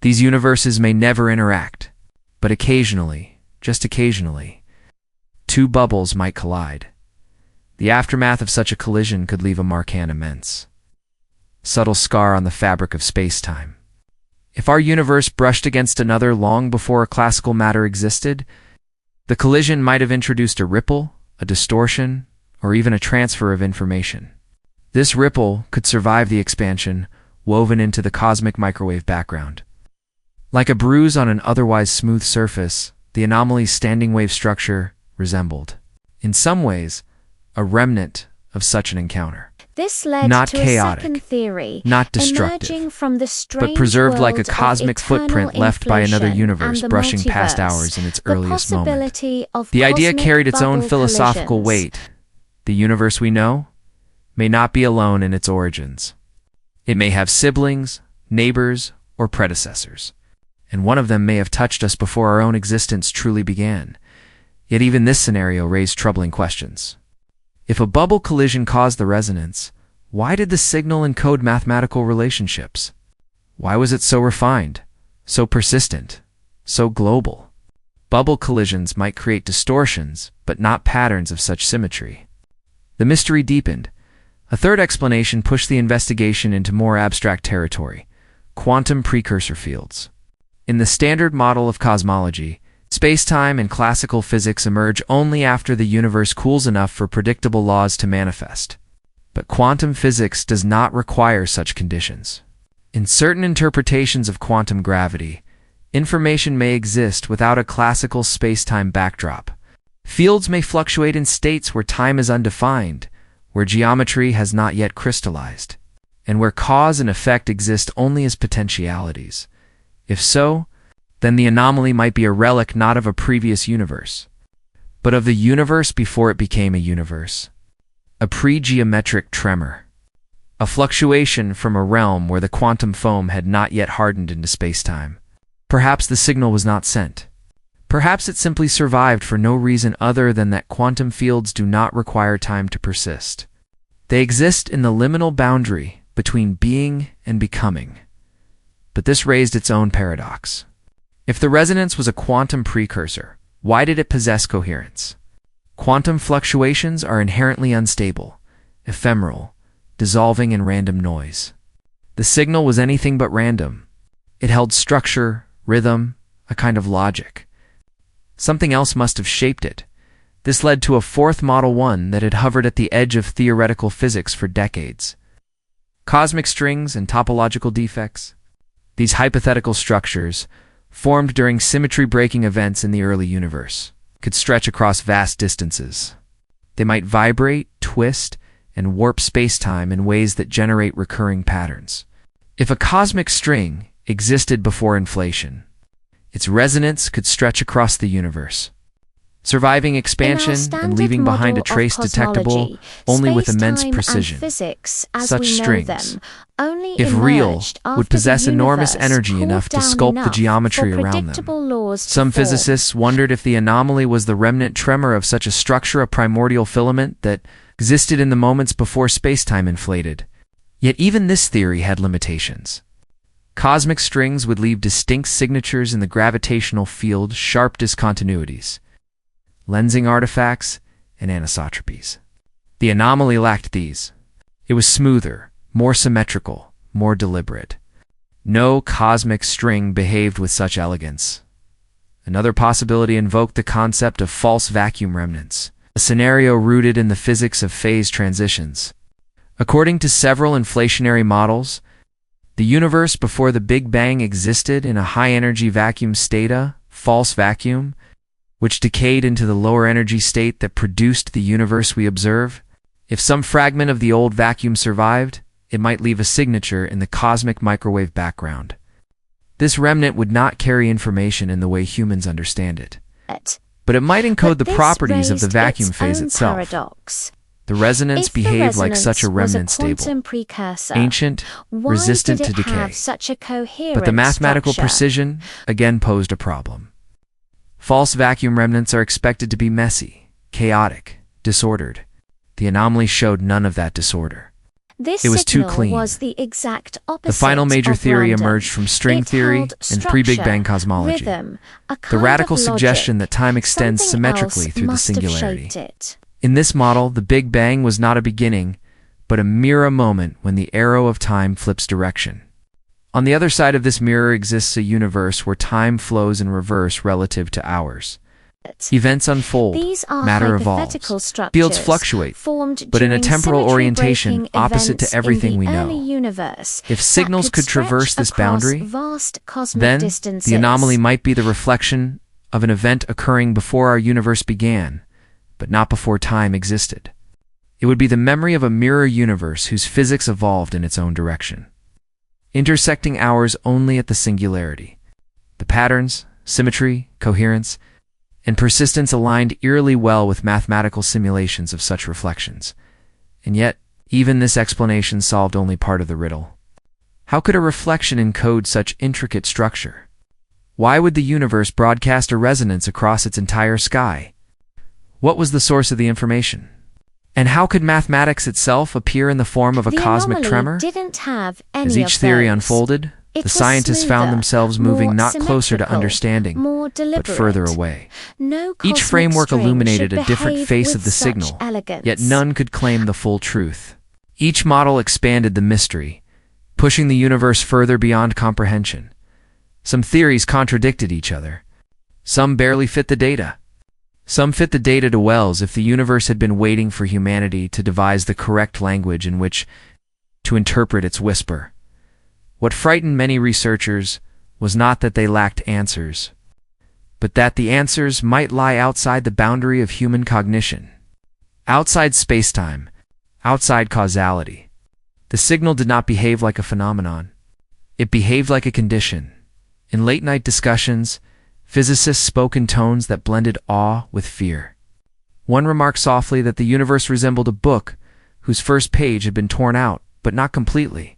Speaker 1: These universes may never interact, but occasionally, just occasionally, two bubbles might collide. The aftermath of such a collision could leave a marquant immense, subtle scar on the fabric of space-time. If our universe brushed against another long before classical matter existed, the collision might have introduced a ripple, a distortion, or even a transfer of information. This ripple could survive the expansion, woven into the cosmic microwave background. Like a bruise on an otherwise smooth surface, the anomaly's standing wave structure resembled, in some ways, a remnant of such an encounter.
Speaker 2: This led
Speaker 1: Not
Speaker 2: to
Speaker 1: chaotic,
Speaker 2: a second theory,
Speaker 1: not destructive,
Speaker 2: emerging from the strange
Speaker 1: but preserved like a
Speaker 2: world of
Speaker 1: cosmic
Speaker 2: eternal
Speaker 1: footprint left by another
Speaker 2: inflation
Speaker 1: universe
Speaker 2: and the
Speaker 1: brushing past
Speaker 2: multiverse.
Speaker 1: ours in its
Speaker 2: The
Speaker 1: earliest moment.
Speaker 2: possibility of
Speaker 1: The idea
Speaker 2: cosmic
Speaker 1: carried its own
Speaker 2: bubble
Speaker 1: philosophical
Speaker 2: collisions.
Speaker 1: weight. The universe we know may not be alone in its origins. It may have siblings, neighbors, or predecessors, and one of them may have touched us before our own existence truly began. Yet even this scenario raised troubling questions. If a bubble collision caused the resonance, why did the signal encode mathematical relationships? Why was it so refined, so persistent, so global? Bubble collisions might create distortions, but not patterns of such symmetry. The mystery deepened. A third explanation pushed the investigation into more abstract territory: quantum precursor fields. In the standard model of cosmology, space-time and classical physics emerge only after the universe cools enough for predictable laws to manifest. But quantum physics does not require such conditions. In certain interpretations of quantum gravity, information may exist without a classical space-time backdrop. Fields may fluctuate in states where time is undefined, where geometry has not yet crystallized, and where cause and effect exist only as potentialities. If so, then the anomaly might be a relic not of a previous universe, but of the universe before it became a universe. A pre-geometric tremor. A fluctuation from a realm where the quantum foam had not yet hardened into space-time. Perhaps the signal was not sent. Perhaps it simply survived for no reason other than that quantum fields do not require time to persist. They exist in the liminal boundary between being and becoming. But this raised its own paradox. If the resonance was a quantum precursor, why did it possess coherence? Quantum fluctuations are inherently unstable, ephemeral, dissolving in random noise. The signal was anything but random. It held structure, rhythm, a kind of logic. Something else must have shaped it. This led to a fourth Model 1 that had hovered at the edge of theoretical physics for decades. Cosmic strings and topological defects. These hypothetical structures, formed during symmetry-breaking events in the early universe, could stretch across vast distances. They might vibrate, twist, and warp space-time in ways that generate recurring patterns. If a cosmic string existed before inflation, its resonance could stretch across the universe, surviving expansion and leaving behind a trace detectable only with immense precision. Such strings, if real, would possess enormous energy enough to sculpt the geometry around them. Some physicists wondered if the anomaly was the remnant tremor of such a structure, a primordial filament that existed in the moments before space-time inflated. Yet even this theory had limitations. Cosmic strings would leave distinct signatures in the gravitational field, sharp discontinuities, lensing artifacts, and anisotropies. The anomaly lacked these. It was smoother, more symmetrical, more deliberate. No cosmic string behaved with such elegance. Another possibility invoked the concept of false vacuum remnants, a scenario rooted in the physics of phase transitions. According to several inflationary models, the universe before the Big Bang existed in a high-energy vacuum state, a false vacuum, which decayed into the lower-energy state that produced the universe we observe. If some fragment of the old vacuum survived, it might leave a signature in the cosmic microwave background. This remnant would not carry information in the way humans understand it, but it might encode the properties of the vacuum phase itself.
Speaker 2: Paradox.
Speaker 1: The resonance
Speaker 2: If the
Speaker 1: behaved like such a
Speaker 2: resonance was
Speaker 1: remnant stable,
Speaker 2: quantum precursor,
Speaker 1: ancient,
Speaker 2: why
Speaker 1: resistant
Speaker 2: did
Speaker 1: to
Speaker 2: it
Speaker 1: decay.
Speaker 2: have such a coherent
Speaker 1: But the mathematical
Speaker 2: structure?
Speaker 1: precision again posed a problem. False vacuum remnants are expected to be messy, chaotic, disordered. The anomaly showed none of that disorder.
Speaker 2: This
Speaker 1: It was too
Speaker 2: signal
Speaker 1: clean.
Speaker 2: was the exact
Speaker 1: The
Speaker 2: opposite
Speaker 1: final major
Speaker 2: of
Speaker 1: theory
Speaker 2: random.
Speaker 1: emerged from string
Speaker 2: It
Speaker 1: theory
Speaker 2: held
Speaker 1: and pre-Big
Speaker 2: structure,
Speaker 1: Bang cosmology.
Speaker 2: rhythm, a
Speaker 1: The
Speaker 2: kind
Speaker 1: radical
Speaker 2: of
Speaker 1: suggestion
Speaker 2: logic.
Speaker 1: that time extends
Speaker 2: Something
Speaker 1: symmetrically
Speaker 2: else
Speaker 1: through the
Speaker 2: must have
Speaker 1: singularity.
Speaker 2: shaped it.
Speaker 1: In this model, the Big Bang was not a beginning, but a mirror moment when the arrow of time flips direction. On the other side of this mirror exists a universe where time flows in reverse relative to ours. Events unfold,
Speaker 2: These are
Speaker 1: matter
Speaker 2: hypothetical
Speaker 1: evolves,
Speaker 2: structures
Speaker 1: fields fluctuate,
Speaker 2: formed
Speaker 1: but in a
Speaker 2: during
Speaker 1: temporal orientation
Speaker 2: symmetry-breaking
Speaker 1: opposite to
Speaker 2: events
Speaker 1: everything
Speaker 2: in
Speaker 1: we
Speaker 2: the
Speaker 1: know.
Speaker 2: early universe
Speaker 1: If signals
Speaker 2: that
Speaker 1: could
Speaker 2: stretch
Speaker 1: traverse this
Speaker 2: across
Speaker 1: boundary,
Speaker 2: vast cosmic
Speaker 1: then
Speaker 2: distances.
Speaker 1: the anomaly might be the reflection of an event occurring before our universe began, but not before time existed. It would be the memory of a mirror universe whose physics evolved in its own direction, intersecting ours only at the singularity. The patterns, symmetry, coherence, and persistence aligned eerily well with mathematical simulations of such reflections. And yet, even this explanation solved only part of the riddle. How could a reflection encode such intricate structure? Why would the universe broadcast a resonance across its entire sky? What was the source of the information? And how could mathematics itself appear in the form of a cosmic tremor?
Speaker 2: Didn't have any
Speaker 1: As each
Speaker 2: of
Speaker 1: theory
Speaker 2: those.
Speaker 1: unfolded,
Speaker 2: It
Speaker 1: the
Speaker 2: was
Speaker 1: scientists found
Speaker 2: smoother,
Speaker 1: themselves moving
Speaker 2: more
Speaker 1: not closer to
Speaker 2: symmetrical,
Speaker 1: understanding,
Speaker 2: more
Speaker 1: but
Speaker 2: deliberate.
Speaker 1: further away.
Speaker 2: No
Speaker 1: Each
Speaker 2: cosmic
Speaker 1: framework
Speaker 2: string
Speaker 1: illuminated
Speaker 2: should
Speaker 1: a different
Speaker 2: behave
Speaker 1: face
Speaker 2: with
Speaker 1: of the
Speaker 2: such
Speaker 1: signal,
Speaker 2: elegance.
Speaker 1: yet none could claim the full truth. Each model expanded the mystery, pushing the universe further beyond comprehension. Some theories contradicted each other. Some barely fit the data. Some fit the data to Wells if the universe had been waiting for humanity to devise the correct language in which to interpret its whisper. What frightened many researchers was not that they lacked answers, but that the answers might lie outside the boundary of human cognition, outside spacetime, outside causality. The signal did not behave like a phenomenon. It behaved like a condition. In late-night discussions, physicists spoke in tones that blended awe with fear. One remarked softly that the universe resembled a book whose first page had been torn out, but not completely.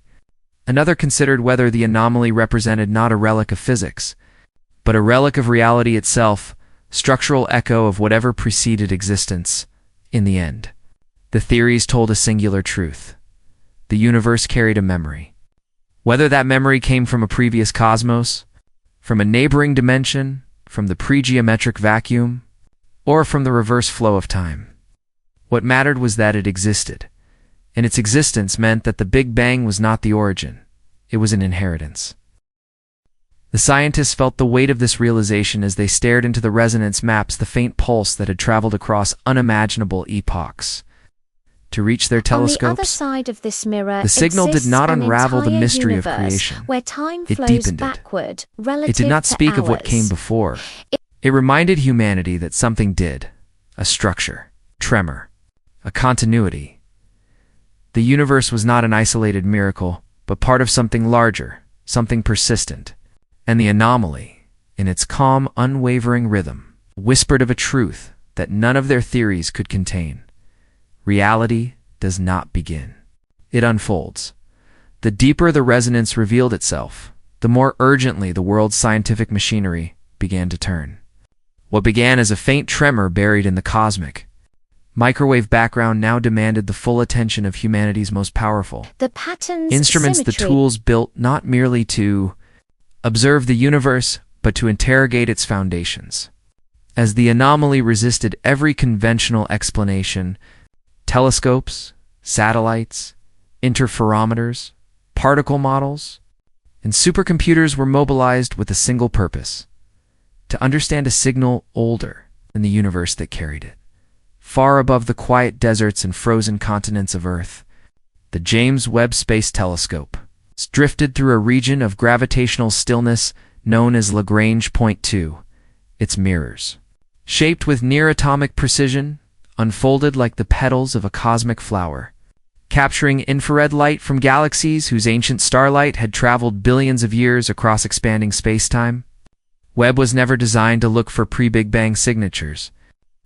Speaker 1: Another considered whether the anomaly represented not a relic of physics, but a relic of reality itself, structural echo of whatever preceded existence. In the end, the theories told a singular truth. The universe carried a memory. Whether that memory came from a previous cosmos, from a neighboring dimension, from the pre-geometric vacuum, or from the reverse flow of time. What mattered was that it existed, and its existence meant that the Big Bang was not the origin, it was an inheritance. The scientists felt the weight of this realization as they stared into the resonance maps, the faint pulse that had traveled across unimaginable epochs. To reach their telescopes,
Speaker 2: on the other side of this mirror
Speaker 1: the signal did not
Speaker 2: exists an
Speaker 1: unravel the
Speaker 2: entire
Speaker 1: mystery of
Speaker 2: universe
Speaker 1: creation.
Speaker 2: where time
Speaker 1: It
Speaker 2: flows
Speaker 1: deepened it.
Speaker 2: backward, relative
Speaker 1: It did not
Speaker 2: to
Speaker 1: speak of what
Speaker 2: ours.
Speaker 1: came before. It reminded humanity that something did, a structure, tremor, a continuity. The universe was not an isolated miracle, but part of something larger, something persistent. And the anomaly, in its calm, unwavering rhythm, whispered of a truth that none of their theories could contain. Reality does not begin. It unfolds. The deeper the resonance revealed itself, the more urgently the world's scientific machinery began to turn. What began as a faint tremor buried in the cosmic microwave background now demanded the full attention of humanity's most powerful
Speaker 2: The patterns,
Speaker 1: instruments, the
Speaker 2: symmetry,
Speaker 1: tools built not merely to observe the universe, but to interrogate its foundations. As the anomaly resisted every conventional explanation, telescopes, satellites, interferometers, particle models, and supercomputers were mobilized with a single purpose: to understand a signal older than the universe that carried it. Far above the quiet deserts and frozen continents of Earth, the James Webb Space Telescope drifted through a region of gravitational stillness known as Lagrange Point 2. Its mirrors, shaped with near-atomic precision, unfolded like the petals of a cosmic flower, capturing infrared light from galaxies whose ancient starlight had traveled billions of years across expanding spacetime. Webb was never designed to look for pre-Big Bang signatures,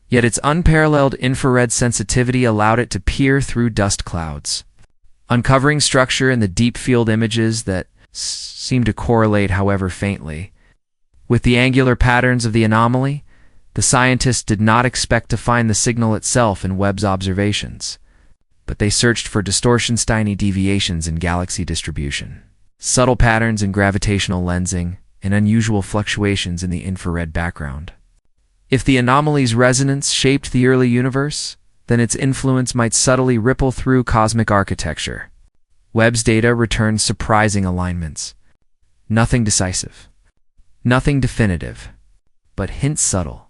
Speaker 1: yet its unparalleled infrared sensitivity allowed it to peer through dust clouds, uncovering structure in the deep field images that seemed to correlate, however faintly, with the angular patterns of the anomaly. The scientists did not expect to find the signal itself in Webb's observations, but they searched for distortions, tiny deviations in galaxy distribution, subtle patterns in gravitational lensing, and unusual fluctuations in the infrared background. If the anomaly's resonance shaped the early universe, then its influence might subtly ripple through cosmic architecture. Webb's data returned surprising alignments. Nothing decisive, nothing definitive, but hints subtle.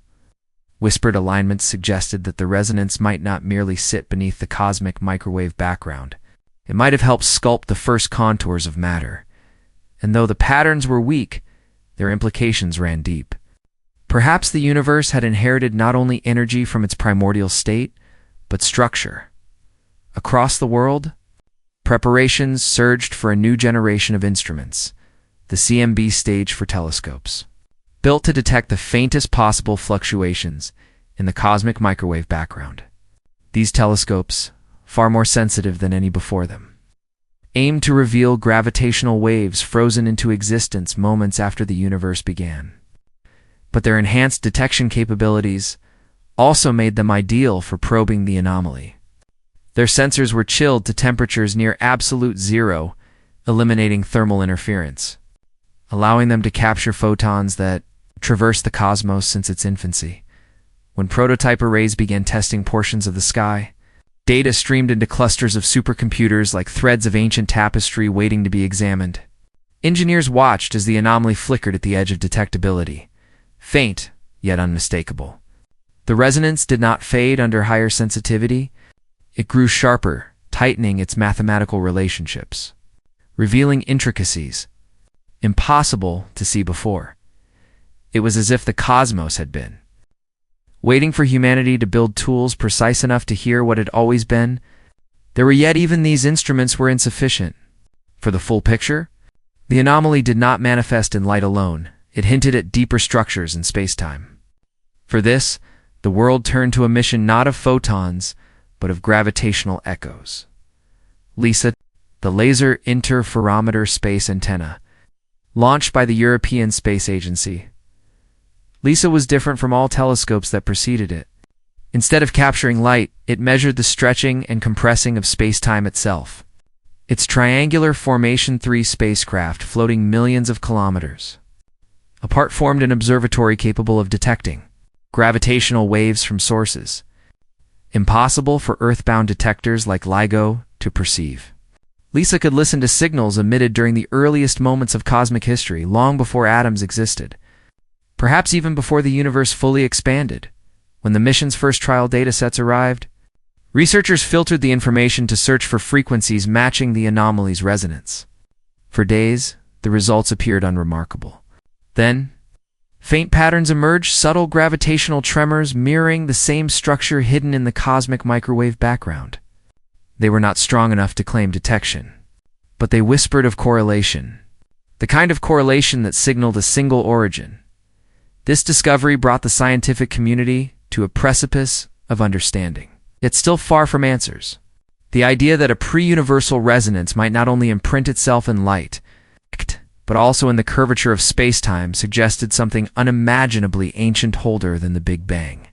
Speaker 1: Whispered alignments suggested that the resonance might not merely sit beneath the cosmic microwave background. It might have helped sculpt the first contours of matter. And though the patterns were weak, their implications ran deep. Perhaps the universe had inherited not only energy from its primordial state, but structure. Across the world, preparations surged for a new generation of instruments, the CMB stage for telescopes, built to detect the faintest possible fluctuations in the cosmic microwave background. These telescopes, far more sensitive than any before them, aimed to reveal gravitational waves frozen into existence moments after the universe began. But their enhanced detection capabilities also made them ideal for probing the anomaly. Their sensors were chilled to temperatures near absolute zero, eliminating thermal interference, allowing them to capture photons that traverse the cosmos since its infancy. When prototype arrays began testing portions of the sky, data streamed into clusters of supercomputers like threads of ancient tapestry waiting to be examined. Engineers watched as the anomaly flickered at the edge of detectability, faint yet unmistakable. The resonance did not fade under higher sensitivity. It grew sharper, tightening its mathematical relationships, revealing intricacies impossible to see before. It was as if the cosmos had been waiting for humanity to build tools precise enough to hear what had always been. There were yet even these instruments were insufficient. For the full picture, the anomaly did not manifest in light alone. It hinted at deeper structures in space-time. For this, the world turned to a mission not of photons, but of gravitational echoes. LISA, the Laser Interferometer Space Antenna, launched by the European Space Agency. LISA was different from all telescopes that preceded it. Instead of capturing light, it measured the stretching and compressing of space-time itself. Its triangular Formation 3 spacecraft, floating millions of kilometers apart, formed an observatory capable of detecting gravitational waves from sources impossible for Earth-bound detectors like LIGO to perceive. LISA could listen to signals emitted during the earliest moments of cosmic history, long before atoms existed, perhaps even before the universe fully expanded. When the mission's first trial datasets arrived, researchers filtered the information to search for frequencies matching the anomaly's resonance. For days, the results appeared unremarkable. Then, faint patterns emerged, subtle gravitational tremors mirroring the same structure hidden in the cosmic microwave background. They were not strong enough to claim detection, but they whispered of correlation, the kind of correlation that signaled a single origin. This discovery brought the scientific community to a precipice of understanding, yet still far from answers. The idea that a pre-universal resonance might not only imprint itself in light, but also in the curvature of space-time suggested something unimaginably ancient, older than the Big Bang,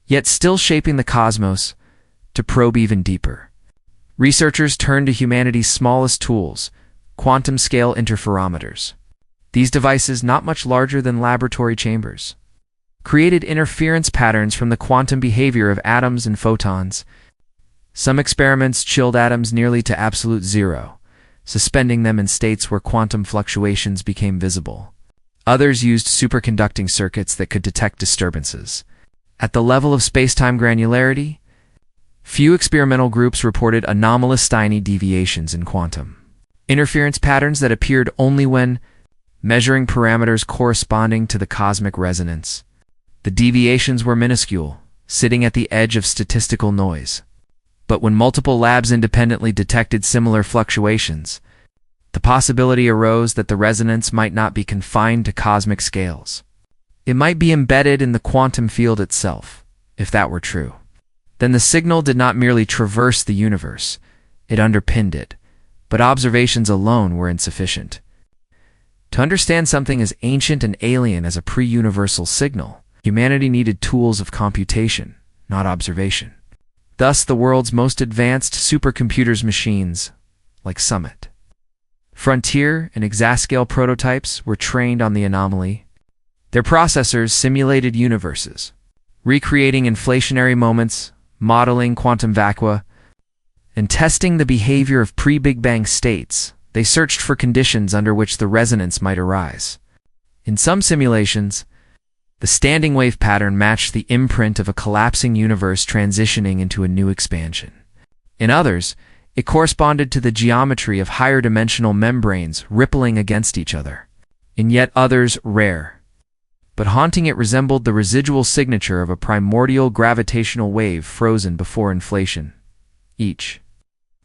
Speaker 1: yet still shaping the cosmos. To probe even deeper, researchers turned to humanity's smallest tools, quantum-scale interferometers. These devices, not much larger than laboratory chambers, created interference patterns from the quantum behavior of atoms and photons. Some experiments chilled atoms nearly to absolute zero, suspending them in states where quantum fluctuations became visible. Others used superconducting circuits that could detect disturbances at the level of spacetime granularity. Few experimental groups reported anomalous tiny deviations in quantum interference patterns that appeared only when measuring parameters corresponding to the cosmic resonance. The deviations were minuscule, sitting at the edge of statistical noise. But when multiple labs independently detected similar fluctuations, the possibility arose that the resonance might not be confined to cosmic scales. It might be embedded in the quantum field itself. If that were true, then the signal did not merely traverse the universe, it underpinned it. But observations alone were insufficient. To understand something as ancient and alien as a pre-universal signal, humanity needed tools of computation, not observation. Thus, the world's most advanced supercomputers machines, like Summit, Frontier, and Exascale prototypes, were trained on the anomaly. Their processors simulated universes, recreating inflationary moments, modeling quantum vacua, and testing the behavior of pre-Big Bang states. They searched for conditions under which the resonance might arise. In some simulations, the standing wave pattern matched the imprint of a collapsing universe transitioning into a new expansion. In others, it corresponded to the geometry of higher dimensional membranes rippling against each other. In yet others, rare but haunting, it resembled the residual signature of a primordial gravitational wave frozen before inflation. Each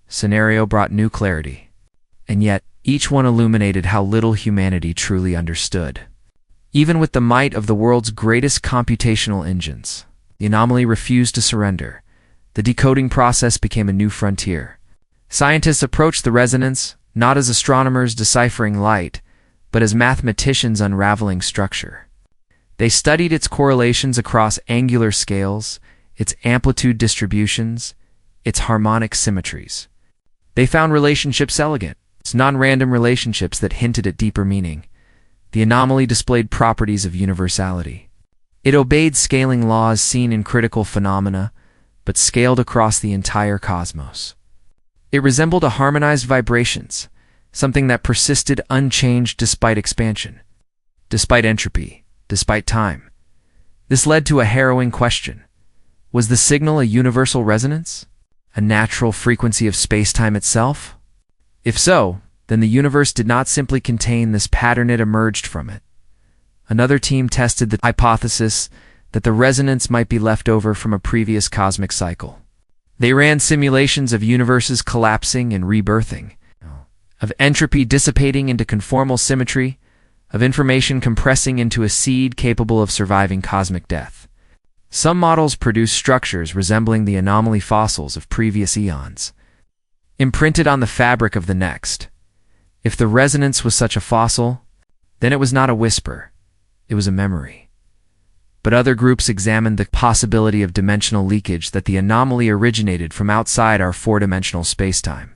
Speaker 1: scenario brought new clarity. And yet, each one illuminated how little humanity truly understood. Even with the might of the world's greatest computational engines, the anomaly refused to surrender. The decoding process became a new frontier. Scientists approached the resonance not as astronomers deciphering light, but as mathematicians unraveling structure. They studied its correlations across angular scales, its amplitude distributions, its harmonic symmetries. They found relationships elegant, non-random relationships that hinted at deeper meaning. The anomaly displayed properties of universality. It obeyed scaling laws seen in critical phenomena, but scaled across the entire cosmos. It resembled a harmonized vibrations, something that persisted unchanged despite expansion, despite entropy, despite time. This led to a harrowing question. Was the signal a universal resonance? A natural frequency of space-time itself? If so, then the universe did not simply contain this pattern, it emerged from it. Another team tested the hypothesis that the resonance might be left over from a previous cosmic cycle. They ran simulations of universes collapsing and rebirthing, of entropy dissipating into conformal symmetry, of information compressing into a seed capable of surviving cosmic death. Some models produced structures resembling the anomaly fossils of previous eons, imprinted on the fabric of the next. If the resonance was such a fossil, then it was not a whisper, it was a memory. But other groups examined the possibility of dimensional leakage, that the anomaly originated from outside our four-dimensional spacetime.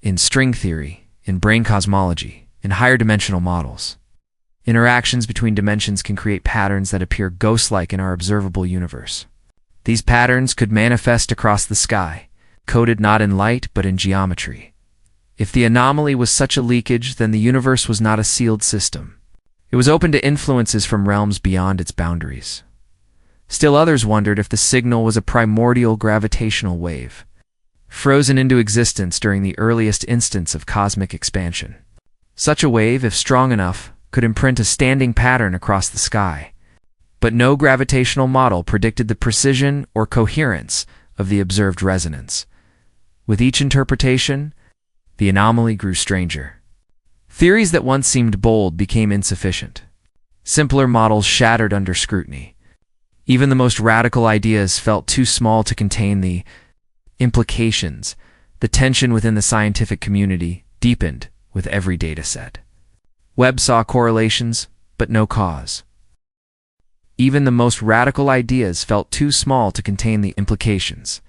Speaker 1: In string theory, in brain cosmology, in higher dimensional models, interactions between dimensions can create patterns that appear ghost-like in our observable universe. These patterns could manifest across the sky, coded not in light but in geometry. If the anomaly was such a leakage, then the universe was not a sealed system. It was open to influences from realms beyond its boundaries. Still others wondered if the signal was a primordial gravitational wave, frozen into existence during the earliest instance of cosmic expansion. Such a wave, if strong enough, could imprint a standing pattern across the sky. But no gravitational model predicted the precision or coherence of the observed resonance. With each interpretation, the anomaly grew stranger. Theories that once seemed bold became insufficient. Simpler models shattered under scrutiny. Even the most radical ideas felt too small to contain the implications. The tension within the scientific community deepened with every dataset. Webb saw correlations, but no cause. Even the most radical ideas felt too small to contain the implications.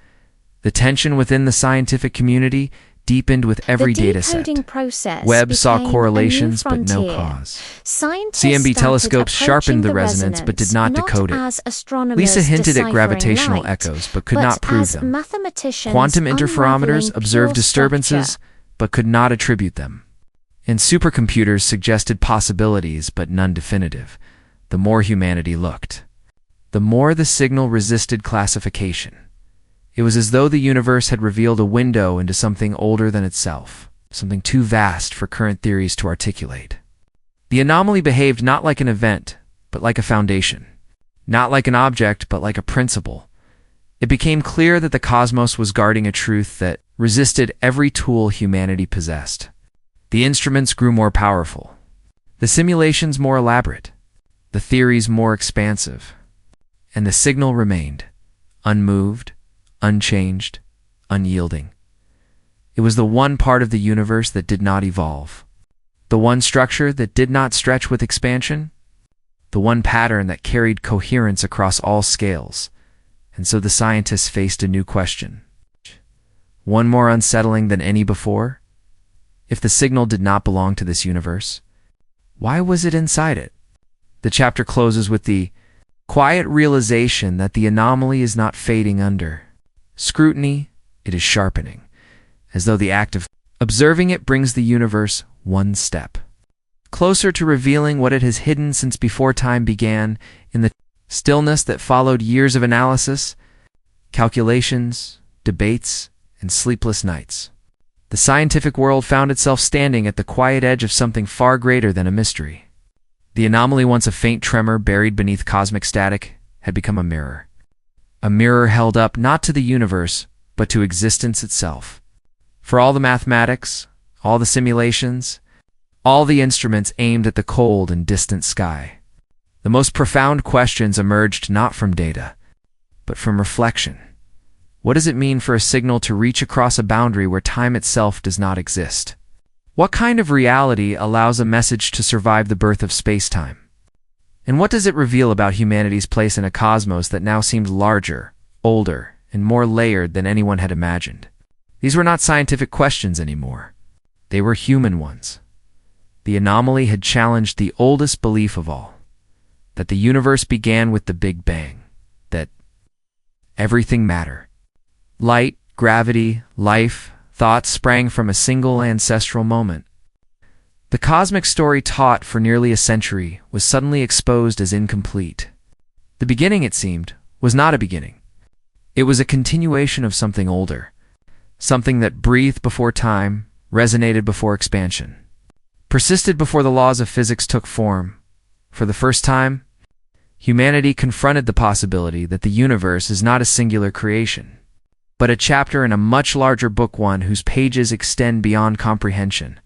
Speaker 1: The tension within the scientific community deepened with every dataset. Webb saw correlations, but no cause. CMB telescopes sharpened the resonance, but did not decode it. Lisa hinted at gravitational echoes, but could not prove them. Quantum interferometers observed disturbances, but could not attribute them. And supercomputers suggested possibilities, but none definitive. The more humanity looked, the more the signal resisted classification. It was as though the universe had revealed a window into something older than itself, something too vast for current theories to articulate. The anomaly behaved not like an event, but like a foundation. Not like an object, but like a principle. It became clear that the cosmos was guarding a truth that resisted every tool humanity possessed. The instruments grew more powerful, the simulations more elaborate, the theories more expansive, and the signal remained, unmoved, unchanged, unyielding. It was the one part of the universe that did not evolve, the one structure that did not stretch with expansion, the one pattern that carried coherence across all scales. And so the scientists faced a new question, one more unsettling than any before. If the signal did not belong to this universe, why was it inside it? The chapter closes with the quiet realization that the anomaly is not fading under scrutiny, it is sharpening, as though the act of observing it brings the universe one step closer to revealing what it has hidden since before time began. In the stillness that followed years of analysis, calculations, debates, and sleepless nights, the scientific world found itself standing at the quiet edge of something far greater than a mystery. The anomaly, once a faint tremor buried beneath cosmic static, had become a mirror. A mirror held up not to the universe, but to existence itself. For all the mathematics, all the simulations, all the instruments aimed at the cold and distant sky, the most profound questions emerged not from data, but from reflection. What does it mean for a signal to reach across a boundary where time itself does not exist? What kind of reality allows a message to survive the birth of space-time? And what does it reveal about humanity's place in a cosmos that now seemed larger, older, and more layered than anyone had imagined? These were not scientific questions anymore. They were human ones. The anomaly had challenged the oldest belief of all, that the universe began with the Big Bang, that everything matter. Light, gravity, life, thoughts sprang from a single ancestral moment. The cosmic story taught for nearly a century was suddenly exposed as incomplete. The beginning, it seemed, was not a beginning. It was a continuation of something older, something that breathed before time, resonated before expansion, persisted before the laws of physics took form. For the first time, humanity confronted the possibility that the universe is not a singular creation, but a chapter in a much larger book, one whose pages extend beyond comprehension.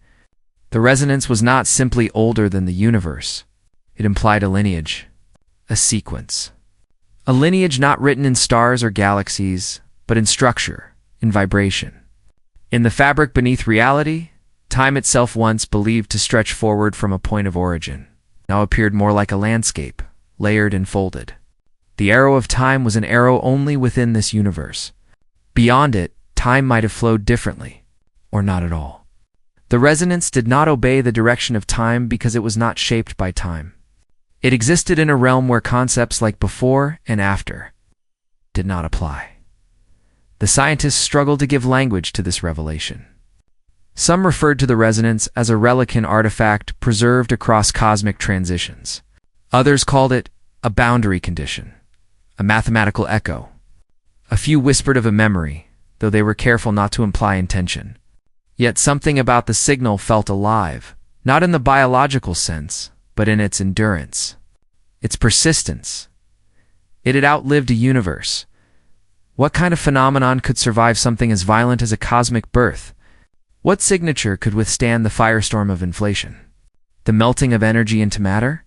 Speaker 1: The resonance was not simply older than the universe. It implied a lineage, a sequence. A lineage not written in stars or galaxies, but in structure, in vibration. In the fabric beneath reality, time itself, once believed to stretch forward from a point of origin, now appeared more like a landscape, layered and folded. The arrow of time was an arrow only within this universe. Beyond it, time might have flowed differently, or not at all. The resonance did not obey the direction of time because it was not shaped by time. It existed in a realm where concepts like before and after did not apply. The scientists struggled to give language to this revelation. Some referred to the resonance as a relican artifact preserved across cosmic transitions. Others called it a boundary condition, a mathematical echo. A few whispered of a memory, though they were careful not to imply intention. Yet something about the signal felt alive, not in the biological sense, but in its endurance, its persistence. It had outlived a universe. What kind of phenomenon could survive something as violent as a cosmic birth? What signature could withstand the firestorm of inflation? The melting of energy into matter?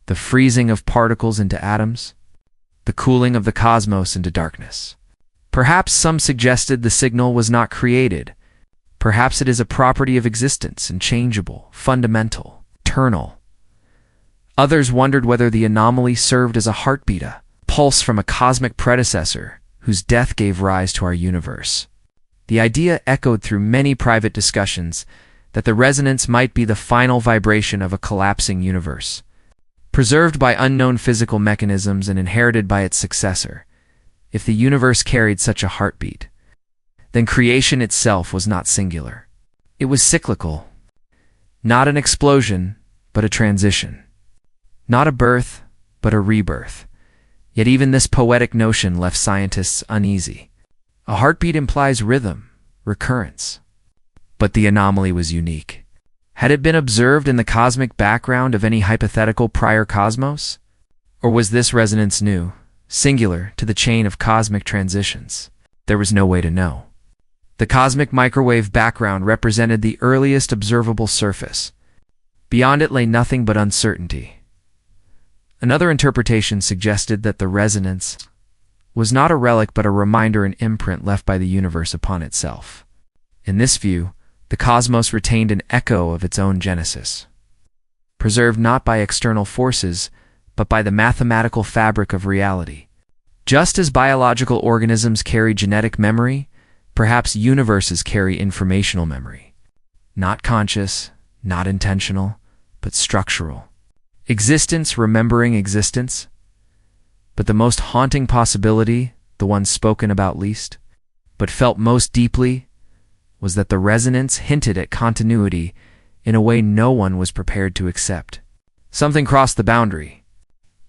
Speaker 1: The freezing of particles into atoms? The cooling of the cosmos into darkness? Perhaps some suggested the signal was not created. Perhaps it is a property of existence, unchangeable, fundamental, eternal. Others wondered whether the anomaly served as a heartbeat, a pulse from a cosmic predecessor whose death gave rise to our universe. The idea echoed through many private discussions that the resonance might be the final vibration of a collapsing universe, preserved by unknown physical mechanisms and inherited by its successor. If the universe carried such a heartbeat, then creation itself was not singular. It was cyclical. Not an explosion, but a transition. Not a birth, but a rebirth. Yet even this poetic notion left scientists uneasy. A heartbeat implies rhythm, recurrence. But the anomaly was unique. Had it been observed in the cosmic background of any hypothetical prior cosmos? Or was this resonance new, singular to the chain of cosmic transitions? There was no way to know. The cosmic microwave background represented the earliest observable surface. Beyond it lay nothing but uncertainty. Another interpretation suggested that the resonance was not a relic but a reminder and imprint left by the universe upon itself. In this view, the cosmos retained an echo of its own genesis, preserved not by external forces, but by the mathematical fabric of reality. Just as biological organisms carry genetic memory, perhaps universes carry informational memory. Not conscious, not intentional, but structural. Existence remembering existence. But the most haunting possibility, the one spoken about least, but felt most deeply, was that the resonance hinted at continuity in a way no one was prepared to accept. Something crossed the boundary.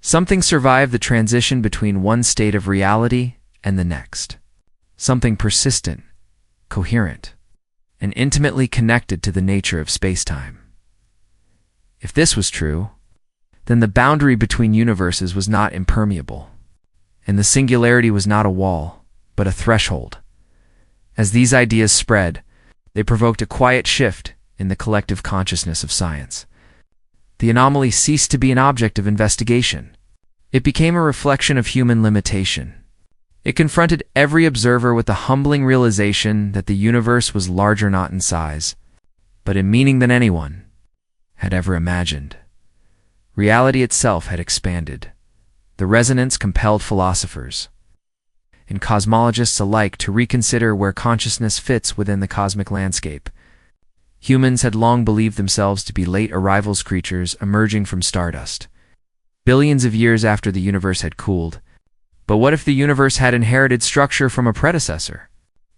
Speaker 1: Something survived the transition between one state of reality and the next. Something persistent, coherent, and intimately connected to the nature of space-time. If this was true, then the boundary between universes was not impermeable, and the singularity was not a wall, but a threshold. As these ideas spread, They provoked a quiet shift in the collective consciousness of science. The anomaly ceased to be an object of investigation. It became a reflection of human limitation. It confronted every observer with the humbling realization that the universe was larger not in size, but in meaning than anyone had ever imagined. Reality itself had expanded. The resonance compelled philosophers and cosmologists alike to reconsider where consciousness fits within the cosmic landscape. Humans had long believed themselves to be late arrivals creatures emerging from stardust, billions of years after the universe had cooled. But what if the universe had inherited structure from a predecessor?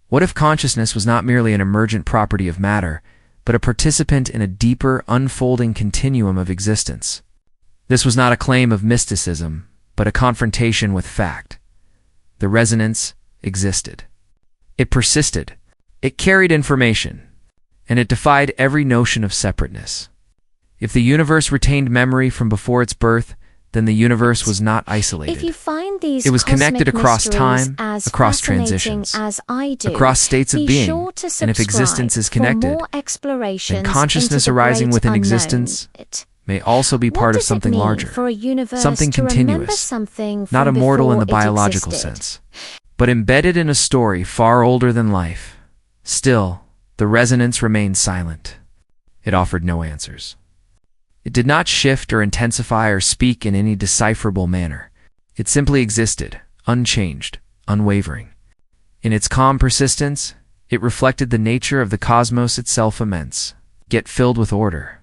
Speaker 1: What if consciousness was not merely an emergent property of matter, but a participant in a deeper, unfolding continuum of existence? This was not a claim of mysticism, but a confrontation with fact. The resonance existed. It persisted. It carried information, and it defied every notion of separateness. If the universe retained memory from before its birth, then the universe was not isolated.
Speaker 2: If you find these
Speaker 1: It was connected
Speaker 2: cosmic
Speaker 1: across
Speaker 2: mysteries
Speaker 1: time,
Speaker 2: as
Speaker 1: across
Speaker 2: fascinating
Speaker 1: transitions,
Speaker 2: as I do,
Speaker 1: across states of
Speaker 2: be
Speaker 1: being,
Speaker 2: sure to
Speaker 1: and if existence is connected,
Speaker 2: for more explorations
Speaker 1: then consciousness
Speaker 2: into the
Speaker 1: arising
Speaker 2: great
Speaker 1: within
Speaker 2: unknown.
Speaker 1: existence may also be part of something larger,
Speaker 2: for a universe
Speaker 1: something
Speaker 2: to remember
Speaker 1: continuous,
Speaker 2: something
Speaker 1: not
Speaker 2: from
Speaker 1: immortal in the
Speaker 2: before it
Speaker 1: biological
Speaker 2: existed?
Speaker 1: sense, but embedded in a story far older than life. Still, the resonance remained silent. It offered no answers. It did not shift or intensify or speak in any decipherable manner. It simply existed, unchanged, unwavering. In its calm persistence, it reflected the nature of the cosmos itself, immense, yet filled with order.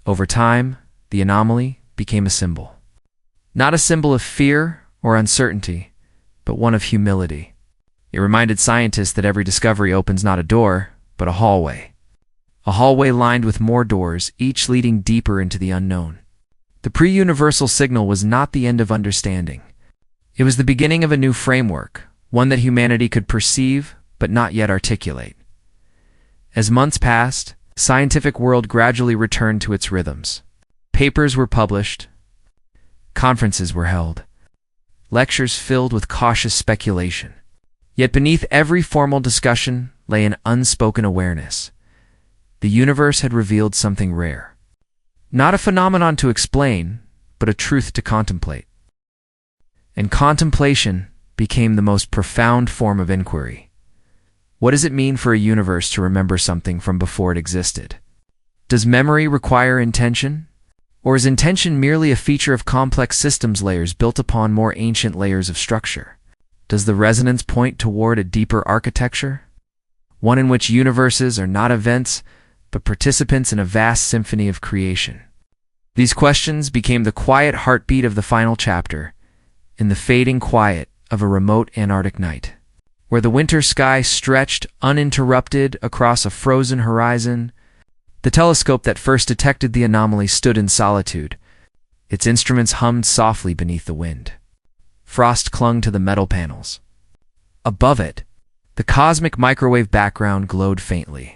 Speaker 1: Over time, the anomaly became a symbol. Not a symbol of fear or uncertainty, but one of humility. It reminded scientists that every discovery opens not a door, but a hallway. A hallway lined with more doors, each leading deeper into the unknown. The pre-universal signal was not the end of understanding. It was the beginning of a new framework, one that humanity could perceive but not yet articulate. As months passed, the scientific world gradually returned to its rhythms. Papers were published, conferences were held, lectures filled with cautious speculation. Yet beneath every formal discussion lay an unspoken awareness. The universe had revealed something rare. Not a phenomenon to explain, but a truth to contemplate. And contemplation became the most profound form of inquiry. What does it mean for a universe to remember something from before it existed? Does memory require intention? Or is intention merely a feature of complex systems layers built upon more ancient layers of structure? Does the resonance point toward a deeper architecture? One in which universes are not events, but participants in a vast symphony of creation. These questions became the quiet heartbeat of the final chapter, in the fading quiet of a remote Antarctic night, where the winter sky stretched uninterrupted across a frozen horizon. The telescope that first detected the anomaly stood in solitude. Its instruments hummed softly beneath the wind. Frost clung to the metal panels. Above it, the cosmic microwave background glowed faintly.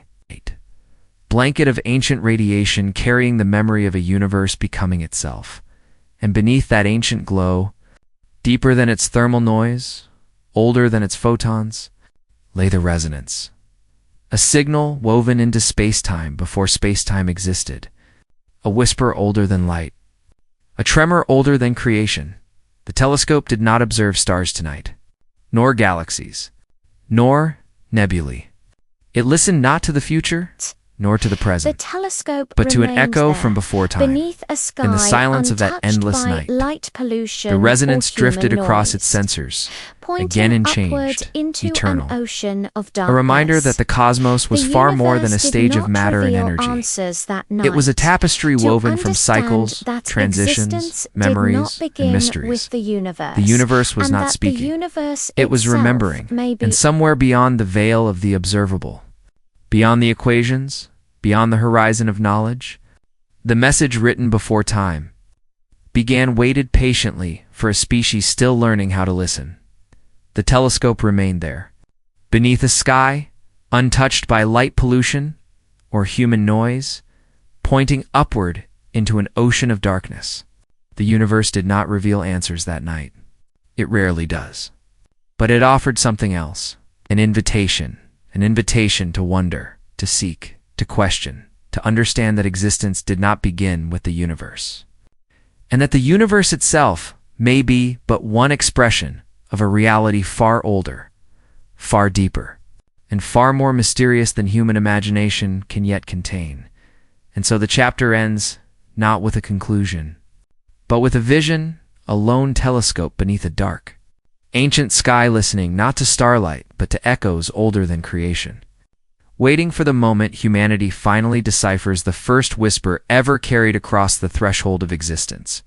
Speaker 1: Blanket of ancient radiation carrying the memory of a universe becoming itself. And beneath that ancient glow, deeper than its thermal noise, older than its photons, lay the resonance. A signal woven into space-time before space-time existed. A whisper older than light. A tremor older than creation. The telescope did not observe stars tonight, nor galaxies, nor nebulae. It listened not to the future, nor to the present,
Speaker 2: the telescope
Speaker 1: but to an
Speaker 2: remained
Speaker 1: echo
Speaker 2: there,
Speaker 1: from before time.
Speaker 2: beneath a sky
Speaker 1: In the silence of that
Speaker 2: untouched
Speaker 1: endless
Speaker 2: by
Speaker 1: night,
Speaker 2: light pollution
Speaker 1: the resonance
Speaker 2: or human
Speaker 1: drifted across its
Speaker 2: noise,
Speaker 1: sensors,
Speaker 2: pointing
Speaker 1: again
Speaker 2: upward
Speaker 1: unchanged,
Speaker 2: into
Speaker 1: eternal.
Speaker 2: an ocean of
Speaker 1: A
Speaker 2: darkness.
Speaker 1: reminder that the cosmos was
Speaker 2: The
Speaker 1: far more than a
Speaker 2: universe did
Speaker 1: stage of
Speaker 2: not
Speaker 1: matter and
Speaker 2: reveal
Speaker 1: energy.
Speaker 2: answers that night.
Speaker 1: It was a tapestry
Speaker 2: To
Speaker 1: woven from
Speaker 2: understand
Speaker 1: cycles,
Speaker 2: that
Speaker 1: transitions,
Speaker 2: existence
Speaker 1: memories,
Speaker 2: did not begin
Speaker 1: and mysteries.
Speaker 2: with the universe.
Speaker 1: The universe was
Speaker 2: and
Speaker 1: not
Speaker 2: that
Speaker 1: speaking.
Speaker 2: The universe
Speaker 1: It was
Speaker 2: itself
Speaker 1: remembering,
Speaker 2: may be
Speaker 1: and somewhere beyond the veil of the observable, beyond the equations, beyond the horizon of knowledge, the message written before time waited patiently for a species still learning how to listen. The telescope remained there, beneath a sky, untouched by light pollution or human noise, pointing upward into an ocean of darkness. The universe did not reveal answers that night. It rarely does. But it offered something else, an invitation to wonder, to seek, to question, to understand that existence did not begin with the universe, and that the universe itself may be but one expression of a reality far older, far deeper, and far more mysterious than human imagination can yet contain. And so the chapter ends not with a conclusion, but with a vision, a lone telescope beneath a dark, ancient sky listening not to starlight but to echoes older than creation, waiting for the moment humanity finally deciphers the first whisper ever carried across the threshold of existence.